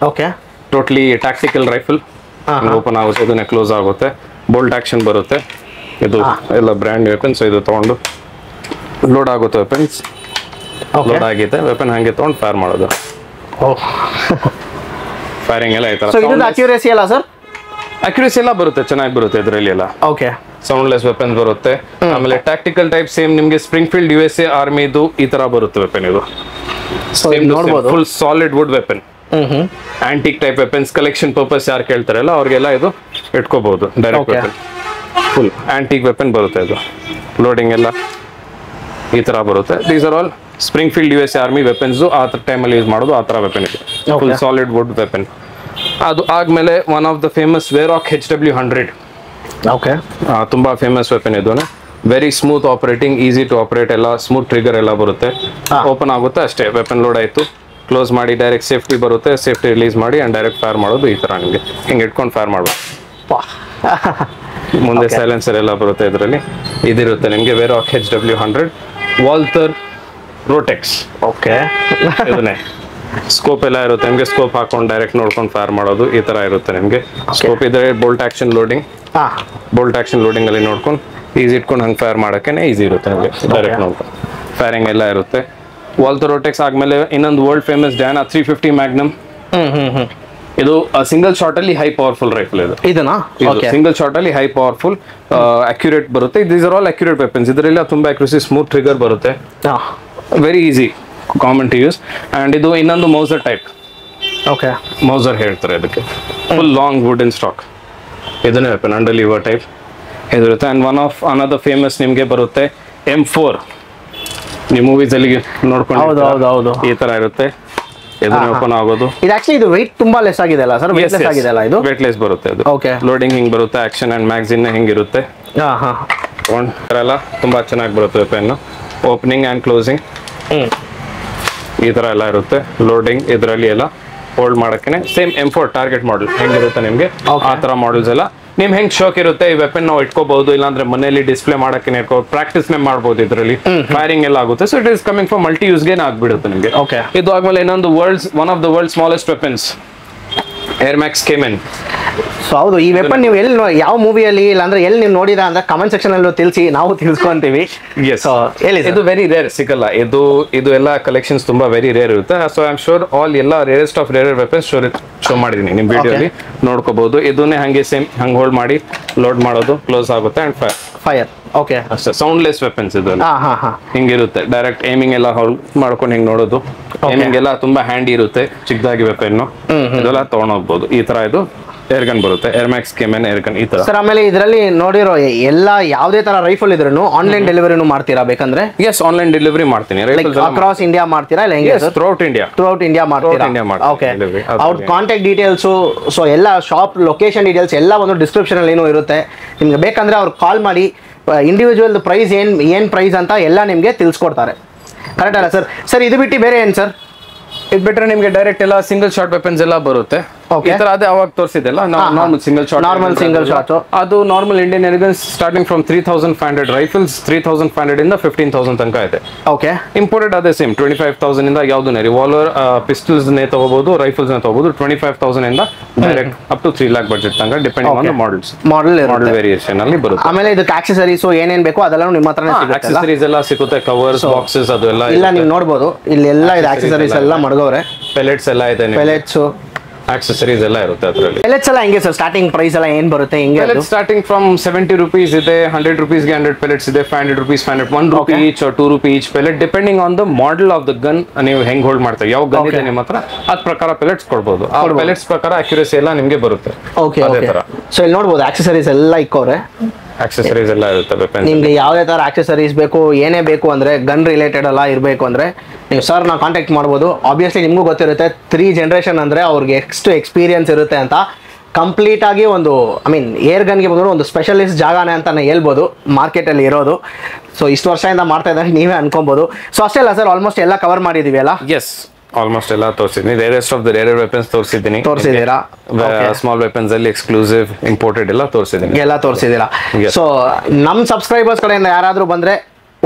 Okay,
totally tactical rifle. Open ಆಗುತ್ತೆ, ಇದನ್ನ ಕ್ಲೋಸ್ ಆಗುತ್ತೆ, ಬೋಲ್ಟ್ ಆಕ್ಷನ್ ಬರುತ್ತೆ. ಇದು ಎಲ್ಲ ಬ್ರ್ಯಾಂಡ್ ವೆಪನ್ಸ್. ಇದು ತಗೊಂಡು ಲೋಡ್ ಆಗುತ್ತೆ ವೆಪನ್ಸ್. ಲೋಡ್ ಆಗಿದೆ ವೆಪನ್ ಹಂಗೆ ತಗೊಂಡು ಫೈರ್ ಮಾಡೋದು. ಫೈರಿಂಗ್ ಎಲ್ಲ ಈ ತರ.
ಅಕ್ಯುರೇಸಿ ಅಲ್ಲ ಸರ್?
ಅಕ್ಯುರೇಸಿ ಎಲ್ಲ ಬರುತ್ತೆ, ಚೆನ್ನಾಗಿ ಬರುತ್ತೆ ಇದರಲ್ಲಿ ಎಲ್ಲ.
ಓಕೆ,
ಸೌಂಡ್ಲೆಸ್ ವೆಪನ್ಸ್ ಬರುತ್ತೆ. ಆಮೇಲೆ ಟ್ಯಾಕ್ಟಿಕಲ್ ಟೈಪ್ ಸೇಮ್ ನಿಮ್ಗೆ ಸ್ಪ್ರಿಂಗ್ ಫೀಲ್ಡ್ USA ಆರ್ಮಿದು ಈ ತರ ಬರುತ್ತೆ ವೆಪನ್. ಇದು full solid wood weapon. Antique type weapons collection purpose ಯಾರು ಕೇಳ್ತಾರಲ್ಲ ಅವ್ರಿಗೆಲ್ಲ ಇದು ಇಟ್ಕೋಬಹುದು. Direct weapon full antique weapon ಬರುತ್ತೆ. ಇದು ಲೋಡಿಂಗ್ ಎಲ್ಲ ಈ ತರ ಬರುತ್ತೆ. These are all Springfield USA army weapons. ಆ ಟೈಮಲ್ಲಿ ಯೂಸ್ ಮಾಡೋದು ಆ ತರ ವೆಪನ್ ಇದೆ. Full solid wood weapon. ಅದು ಆದ್ಮೇಲೆ one of the famous ವೆರಾಕ್ HW100.
Okay,
ತುಂಬಾ ಫೇಮಸ್ ವೆಪನ್ ಇದು. Very smooth operating, easy to operate. ಎಲ್ಲ ಸ್ಮೂತ್ ಟ್ರಿಗರ್ ಎಲ್ಲ ಬರುತ್ತೆ. ಓಪನ್ ಆಗುತ್ತೆ ಅಷ್ಟೇ, ವೆಪನ್ ಲೋಡ್ ಆಯ್ತು, ಕ್ಲೋಸ್ ಮಾಡಿ ಡೈರೆಕ್ಟ್ ಸೇಫ್ಟಿ ಬರುತ್ತೆ. ಸೇಫ್ಟಿ ರಿಲೀಸ್ ಮಾಡಿ ಅಂಡ್ ಡೈರೆಕ್ಟ್ ಫೈರ್ ಮಾಡೋದು ಈ ತರ. ನಿಮಗೆ ಹಿಂಗೆ ಇಟ್ಕೊಂಡು ಫೈರ್ ಮಾಡ್ಬೋದು. ಮುಂದೆ ಸೈಲೆನ್ಸರ್ ಎಲ್ಲ ಬರುತ್ತೆ ಇದರಲ್ಲಿ. ಇದಿರುತ್ತೆ ನಿಮಗೆ ವೆರಾಕ್ HW100 ವಾಲ್ಟರ್ ರೋಟೆಕ್ಸ್.
ಓಕೆ,
ಇದನ್ನೇ ಸ್ಕೋಪ್ ಎಲ್ಲ ಇರುತ್ತೆ ನಿಮಗೆ. ಸ್ಕೋಪ್ ಹಾಕೊಂಡು ಡೈರೆಕ್ಟ್ ನೋಡ್ಕೊಂಡು ಫೈರ್ ಮಾಡೋದು ಈ ತರ ಇರುತ್ತೆ ನಿಮಗೆ. ಸ್ಕೋಪ್ ಇದ್ರೆ bolt action loading. Bolt action loading ಅಲ್ಲಿ ನೋಡ್ಕೊಂಡು ಈಸಿ ಇಟ್ಕೊಂಡು ಹಂಗೆ ಫೈರ್ ಮಾಡೋಕೆ ಈಸಿ ಇರುತ್ತೆ ನಿಮಗೆ. ಡೈರೆಕ್ಟ್ ನೋಡ್ಕೊಂಡು ಫೈರಿಂಗ್ ಎಲ್ಲ ಇರುತ್ತೆ. ವಾಲ್ಟರ್ ರೋಟೆಕ್ಸ್ ಆದ್ಮೇಲೆ ಇನ್ನೊಂದು ವರ್ಲ್ಡ್ ಫೇಮಸ್ ಡಯಾನಾ 350 ಮ್ಯಾಗ್ನಮ್. ಇದು ಸಿಂಗಲ್ ಶಾಟ್ ಅಲ್ಲಿ ಹೈ ಪವರ್ಫುಲ್ ರೈಫಲ್. ಇದು ಸಿಂಗಲ್ ಶಾಟ್ ಅಲ್ಲಿ ಹೈ ಪವರ್ಫುಲ್ ಅಕ್ಯುರೇಟ್ ಬರುತ್ತೆ. These are all accurate weapons. ಇದರಲ್ಲಿ ತುಂಬಾ ಅಕ್ಯುರೇಸಿ, ಸ್ಮೂತ್ ಟ್ರಿಗರ್ ಬರುತ್ತೆ. Very easy, common to use. And ಇದು ಇನ್ನೊಂದು ಮೌಸರ್ ಟೈಪ್.
ಓಕೆ,
ಮೌಸರ್ ಹೇಳ್ತಾರೆ ಇದಕ್ಕೆ. Full long wooden stock. ಇದನ್ನೇ ವೆಪನ್ ಅಂಡರ್ ಲಿವರ್ ಟೈಪ್ ಇದಿರುತ್ತೆ. And one of another famous ನಿಮಗೆ ಬರುತ್ತೆ M4. ನೀವು ಮೂವೀಸ್ ಅಲ್ಲಿ ನೋಡ್ಕೊಂಡು ಈ ತರ ಇರುತ್ತೆ. ಇದನ್ನ ಓಪನ್ ಆಗೋದು.
ಇದು ಆಕ್ಚುಲಿ ಇದು ವೆಯ್ಟ್ ತುಂಬಾ ಲೆಸ್ ಆಗಿದೆ ಅಲ್ಲ ಸರ್? ವೆಯ್ಟ್ಲೆಸ್ ಆಗಿದೆ ಅಲ್ಲ ಇದು?
ವೆಯ್ಟ್ಲೆಸ್ ಬರುತ್ತೆ ಅದು.
ಓಕೆ.
ಲೋಡಿಂಗ್ ಹಿಂಗ್ ಬರುತ್ತೆ, ಆಕ್ಷನ್ ಅಂಡ್ ಮ್ಯಾಗಝಿನ್ ಹಿಂಗಿರುತ್ತೆ. ಎಲ್ಲ ತುಂಬಾ ಚೆನ್ನಾಗಿ ಬರುತ್ತೆ ಪೆನ್. ಓಪನಿಂಗ್ ಅಂಡ್ ಕ್ಲೋಸಿಂಗ್ ಈ ತರ ಎಲ್ಲ ಇರುತ್ತೆ. ಲೋಡಿಂಗ್ ಇದರಲ್ಲಿ ಎಲ್ಲ ಹೋಲ್ಡ್ ಮಾಡಕ್ಕೆ ಸೇಮ್ M4 ಟಾರ್ಗೆಟ್ ಮಾಡೆಲ್ ಹೆಂಗಿರುತ್ತೆ ನಿಮ್ಗೆ ಆ ತರ ಮಾಡೆಲ್ಸ್ ಎಲ್ಲ ನಿಮ್ ಹೆಂಗ್ ಶೋಕ್ ಇರುತ್ತೆ. ಈ ವೆಪನ್ ನಾವು ಇಟ್ಕೋಬಹುದು, ಇಲ್ಲಾಂದ್ರೆ ಮನೆಯಲ್ಲಿ ಡಿಸ್ಪ್ಲೇ ಮಾಡಕ್ಕೆ ಪ್ರಾಕ್ಟೀಸ್ ಮಾಡಬಹುದು. ಇದರಲ್ಲಿ ಫೈರಿಂಗ್ ಎಲ್ಲ ಆಗುತ್ತೆ. So it is coming for multi use ಗೆ ಆಗ್ಬಿಡುತ್ತೆ ನಿಮ್ಗೆ. ಇದು ಆದ್ಮೇಲೆ ಇನ್ನೊಂದು one of the world smallest weapons air max Kamen.
So ಹೌದು, ಈ ವೆಪನ್ ನೀವು ಎಲ್ಲಿ ಯಾವ ಮೂವಿಯಲ್ಲಿ ಇಲ್ಲಾಂದ್ರೆ ಎಲ್ಲಿ ನೀವು ನೋಡಿದ ಅಂದ್ರೆ ಕಮೆಂಟ್ ಸೆಕ್ಷನ್ ಅಲ್ಲೂ ತಿಳಿಸಿ, ನಾವು ತಿಳ್ಸ್ಕೊಂತೀವಿ. ಇದು
ವೆರಿ ರೇರ್ ಸಿಗಲ್ಲ. ಇದು ಎಲ್ಲ ಕಲೆಕ್ಷನ್ಸ್ ತುಂಬಾ ವೆರಿ ರೇರ್ ಇರುತ್ತೆ. So I am sure all ಎಲ್ಲ rarest of rare weapons show ಮಾಡಿದೀನಿ ನಿಮ್ ವಿಡಿಯೋಲಿ, ನೋಡ್ಕೋಬಹುದು. ಇದನ್ನೇ ಹಂಗೆ ಸೇಮ್ ಹಂಗ್ ಹೋಲ್ಡ್ ಮಾಡಿ ಲೋಡ್ ಮಾಡೋದು, ಕ್ಲೋಸ್ ಆಗುತ್ತೆ ಅಂಡ್ ಫೈರ್. ಓಕೆ, ಅಷ್ಟೇ. ಸೌಂಡ್ಲೆಸ್ ವೆಪನ್ಸ್ ಇದು ಹಿಂಗಿರುತ್ತೆ. ಡೈರೆಕ್ಟ್ ಏಮಿಂಗ್ ಎಲ್ಲ ಹೋಲ್ಡ್ ಮಾಡ್ಕೊಂಡು ಹಿಂಗ್ ನೋಡೋದು. ಏಮಿಂಗ್ ಎಲ್ಲ ತುಂಬಾ ಹ್ಯಾಂಡಿ ಇರುತ್ತೆ. ಚಿಕ್ಕದಾಗಿ ವೆಪನ್ ಇದೆಲ್ಲ ತಗೊಂಡೋಗ್ಬೋದು. ಈ ತರ ಇದು ಏರ್ ಗನ್ ಬರುತ್ತೆ, ಏರ್ ಮ್ಯಾಕ್ಸ್ ಕೇಮೆನ್ ಏರ್ ಗನ್ ಈ ತರ.
ಸರ್ ಆಮೇಲೆ ಇದರಲ್ಲಿ ನೋಡಿರೋ ಎಲ್ಲ ಯಾವುದೇ ತರ ರೈಫಲ್ ಇದ್ರೂ ಆನ್ಲೈನ್ ಡೆಲಿವರಿನೂ ಮಾಡ್ತೀರಾ ಬೇಕಂದ್ರೆ?
ಎಸ್, ಆನ್ಲೈನ್ ಡೆಲಿವರಿ ಮಾಡ್ತೀನಿ.
ಅಕ್ರಾಸ್ ಇಂಡಿಯಾ ಮಾಡ್ತೀರಾ ಇಲ್ಲ ಹೆಂಗೆ?
ಥ್ರೂಔಟ್ ಇಂಡಿಯಾ
ಮಾಡ್ತೀರಾ? ಓಕೆ. ಅವ್ರ ಕಾಂಟ್ಯಾಕ್ಟ್ ಡೀಟೇಲ್ಸ್, ಸೊ ಎಲ್ಲ ಶಾಪ್ ಲೊಕೇಶನ್ ಡೀಟೇಲ್ಸ್ ಎಲ್ಲ ಒಂದು ಡಿಸ್ಕ್ರಿಪ್ಷನ್ ಅಲ್ಲಿ ಇರುತ್ತೆ. ನಿಮ್ಗೆ ಬೇಕಂದ್ರೆ ಅವ್ರಿಗೆ ಕಾಲ್ ಮಾಡಿ ಇಂಡಿವಿಜುವಲ್ ಪ್ರೈಸ್ ಏನ್ ಪ್ರೈಸ್ ಅಂತ ಎಲ್ಲ ನಿಮ್ಗೆ ತಿಳಿಸ್ಕೊಡ್ತಾರೆ. ಕರೆಕ್ಟ್ ಅಲ್ಲ ಸರ್? ಸರ್ ಇದು ಬಿಟ್ಟು ಬೇರೆ ಏನು ಸರ್?
ಇದು ಬಿಟ್ಟರೆ ನಿಮ್ಗೆ ಡೈರೆಕ್ಟ್ ಎಲ್ಲ ಸಿಂಗಲ್ ಶಾಟ್ ವೆಪನ್ಸ್ ಎಲ್ಲ ಬರುತ್ತೆ. ಈ ತರ ಅದೇ ಅವಾಗ ತೋರಿಸಿದೆಲ್ಲ ನಾರ್ಮಲ್ ಸಿಂಗಲ್ ಶಾಟ್. ಅದು normal Indian airguns starting from 3500 rifles 3500 ಇಂದ 15,000 ತನಕ ಇದೆ.
ಓಕೆ.
ಇಂಪೋರ್ಟೆಡ್ ಅದೇ ಸೇಮ್ 25,000 ಇಂದ ಯಾವ್ದು ರಿವಾಲ್ವರ್ ಪಿಸ್ಟಲ್ಸ್ ನೇ ತಗೋಬಹುದು, ರೈಫಲ್ಸ್ ನೇ ತಗೋಬಹುದು. 25,000 ಇಂದ direct up to 3 lakh budget ತನಕ depending on the model variation ಅಲ್ಲಿ ಬರುತ್ತೆ.
ಆಮೇಲೆ ಇದಕ್ಕೆ ಆಕ್ಸೆಸರೀಸ್ ಏನೇನ್ ಬೇಕೋ ಅದೆಲ್ಲ ನಿಮ್ಮ ಹತ್ರನೇ ಸಿಗುತ್ತೆ.
ಆಕ್ಸೆಸರೀಸ್ ಎಲ್ಲ ಸಿಗುತ್ತೆ, ಕವರ್ಸ್, ಬಾಕ್ಸಸ್ ಅದು ಎಲ್ಲ
ಇಲ್ಲ ನೀವು ನೋಡಬಹುದು. ಇಲ್ಲಿ ಎಲ್ಲ ಇದೆ ಆಕ್ಸೆಸರೀಸ್ ಎಲ್ಲ ಮಡಗವ್ರೆ.
ಪೆಲೆಟ್ಸ್ ಎಲ್ಲ ಇದೆ,
ಪೆಲೆಟ್ಸ್
ಆಕ್ಸೆಸರೀಸ್ ಎಲ್ಲ ಇರುತ್ತೆ ಅದರಲ್ಲಿ.
ಪೆಲೆಟ್ಸ್ ಎಲ್ಲ ಹೆಂಗೆ ಸರ್? ಸ್ಟಾರ್ಟಿಂಗ್ ಪ್ರೈಸ್ ಎಲ್ಲ ಏನ್ ಬರುತ್ತೆ? ಹೆಂಗೆ
ಸ್ಟಾರ್ಟಿಂಗ್ ಫ್ರಮ್ 70 rupees ಇದೆ, 100 rupees ಗೆ 100 pellets ಇದೆ, 500 rupees 500, 1 rupee each or 2 rupee each pellet depending on the model of the gun. ನೀವು ಹೆಂಗ್ ಹೋಲ್ಡ್ ಮಾಡ್ತೀವಿ, ಯಾವ ಗನ್ ಇದೆ ನಿಮ್ಮ ಹತ್ರ ಅದ್ ಪ್ರಕಾರ ಪೆಲೆಟ್ಸ್ ಕೊಡ್ಬೋದು. ಆ ಪೆಲೆಟ್ಸ್ ಪ್ರಕಾರ ಅಕ್ಯುರಸಿ ಎಲ್ಲ ನಿಮ್ಗೆ ಬರುತ್ತೆ. ಅದೇ ತರ.
ಸೊ ಇಲ್ಲಿ ನೋಡಬಹುದು ಆಕ್ಸೆಸರೀಸ್ ಎಲ್ಲ ಇಕ್ಕವ್ರೆ.
ಆಕ್ಸೆಸರೀಸ್ ಎಲ್ಲ ಇರುತ್ತೆ.
ನಿಮ್ಗೆ ಯಾವುದೇ ತರ ಆಕ್ಸೆಸರೀಸ್ ಬೇಕು, ಏನೇ ಬೇಕು ಅಂದ್ರೆ ಗನ್ ರಿಲೇಟೆಡ್ ಎಲ್ಲ ಇರಬೇಕು ಅಂದ್ರೆ ನೀವು ಸರ್ ನಾವು ಕಾಂಟ್ಯಾಕ್ಟ್ ಮಾಡ್ಬೋದು. ಆಬ್ವಿಯಸ್ಲಿ ನಿಮಗೂ ಗೊತ್ತಿರುತ್ತೆ 3 ಜನರೇಷನ್ ಅಂದ್ರೆ ಅವ್ರಿಗೆ ಎಷ್ಟು ಎಕ್ಸ್ಪೀರಿಯನ್ಸ್ ಇರುತ್ತೆ ಅಂತ. ಕಂಪ್ಲೀಟ್ ಆಗಿ ಒಂದು ಏರ್ ಗನ್ಗೆ ಬಂದ್ರು ಒಂದು ಸ್ಪೆಷಲಿಸ್ಟ್ ಜಾಗನೇ ಅಂತಾನೆ ಹೇಳ್ಬೋದು ಮಾರ್ಕೆಟಲ್ಲಿ ಇರೋದು. ಸೊ ಇಷ್ಟು ವರ್ಷದಿಂದ ಮಾಡ್ತಾ ಇದ್ದಾರೆ ನೀವೇ ಅನ್ಕೊಬೋದು. ಸೊ ಅಷ್ಟೇ ಅಲ್ಲ ಸರ್, ಆಲ್ಮೋಸ್ಟ್ ಎಲ್ಲ ಕವರ್ ಮಾಡಿದೀವಿ ಅಲ್ಲ?
ಎಸ್, ಆಲ್ಮೋಸ್ಟ್ ಎಲ್ಲ ತೋರಿಸಿದ್ದೀನಿ. Rarest of the rare weapons
ತೋರಿಸಿದ್ದೀರಾ.
ಸ್ಮಾಲ್ ವೆಪನ್ಸ್ ಅಲ್ಲಿ ಎಕ್ಸ್ಕ್ಲೂಸಿವ್ ಇಂಪೋರ್ಟೆಡ್ ಎಲ್ಲ
ತೋರಿಸಿದ್ದೀರಾ. ಸೊ ನಮ್ಮ ಸಬ್ಸ್ಕ್ರೈಬರ್ಸ್ ಕಡೆಯಿಂದ ಯಾರಾದ್ರೂ ಬಂದ್ರೆ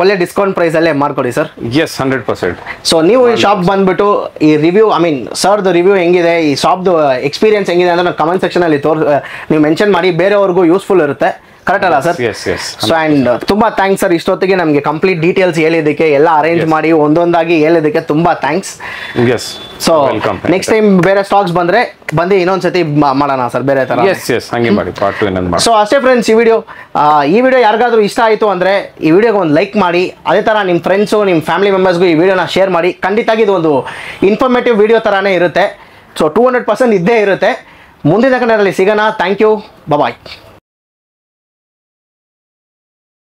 ಒಳ್ಳೆ ಡಿಸ್ಕೌಂಟ್ ಪ್ರೈಸ್ ಅಲ್ಲೇ ಮಾಡ್ಕೊಡಿ ಸರ್.
ಎಸ್, 100%.
ಸೊ ನೀವು ಈ ಶಾಪ್ ಬಂದ್ಬಿಟ್ಟು ಈ ರಿವ್ಯೂ ಸರ್ದು ರಿವ್ಯೂ ಹೆಂಗಿದೆ, ಈ ಶಾಪ್ದು ಎಕ್ಸ್ಪೀರಿಯನ್ಸ್ ಹೆಂಗಿದೆ ಅಂದ್ರೆ ಕಮೆಂಟ್ ಸೆಕ್ಷನ್ ಅಲ್ಲಿ ನೀವು ಮೆನ್ಷನ್ ಮಾಡಿ, ಬೇರೆಯವ್ರಿಗೂ ಯೂಸ್ಫುಲ್ ಇರುತ್ತೆ. ಕರೆಕ್ಟ್ ಅಲ್ಲ ಸರ್? ಸೊ ಅಂಡ್ ತುಂಬಾ ಥ್ಯಾಂಕ್ಸ್ ಸರ್, ಇಷ್ಟೊತ್ತಿಗೆ ನಮಗೆ ಕಂಪ್ಲೀಟ್ ಡೀಟೇಲ್ಸ್ ಹೇಳಿದ್ದಕ್ಕೆ, ಎಲ್ಲ ಅರೇಂಜ್ ಮಾಡಿ ಒಂದೊಂದಾಗಿ ಹೇಳಿದ್ದಕ್ಕೆ ತುಂಬಾ ಥ್ಯಾಂಕ್ಸ್. ಸೊ ನೆಕ್ಸ್ಟ್ ಟೈಮ್ ಬೇರೆ ಸ್ಟಾಕ್ಸ್ ಬಂದ್ರೆ ಇನ್ನೊಂದ್ಸತಿ ಮಾಡೋಣ ಸರ್ ಬೇರೆ ತರ. ಸೊ ಅಷ್ಟೇ ಫ್ರೆಂಡ್ಸ್, ಈ ವಿಡಿಯೋ ಯಾರಿಗಾದ್ರೂ ಇಷ್ಟ ಆಯಿತು ಅಂದ್ರೆ ಈ ವಿಡಿಯೋಗೆ ಒಂದು ಲೈಕ್ ಮಾಡಿ. ಅದೇ ತರ ನಿಮ್ಮ ಫ್ರೆಂಡ್ಸು ನಿಮ್ಮ ಫ್ಯಾಮಿಲಿ ಮೆಂಬರ್ಸ್ಗೂ ಈ ವಿಡಿಯೋನ ಶೇರ್ ಮಾಡಿ. ಖಂಡಿತವಾಗಿ ಇದು ಒಂದು ಇನ್ಫಾರ್ಮೇಟಿವ್ ವಿಡಿಯೋ ತರಾನೇ ಇರುತ್ತೆ. ಸೊ 200% ಇದ್ದೇ ಇರುತ್ತೆ. ಮುಂದಿನ ಕನ್ನಡದಲ್ಲಿ ಸಿಗೋಣ. Thank you, bye.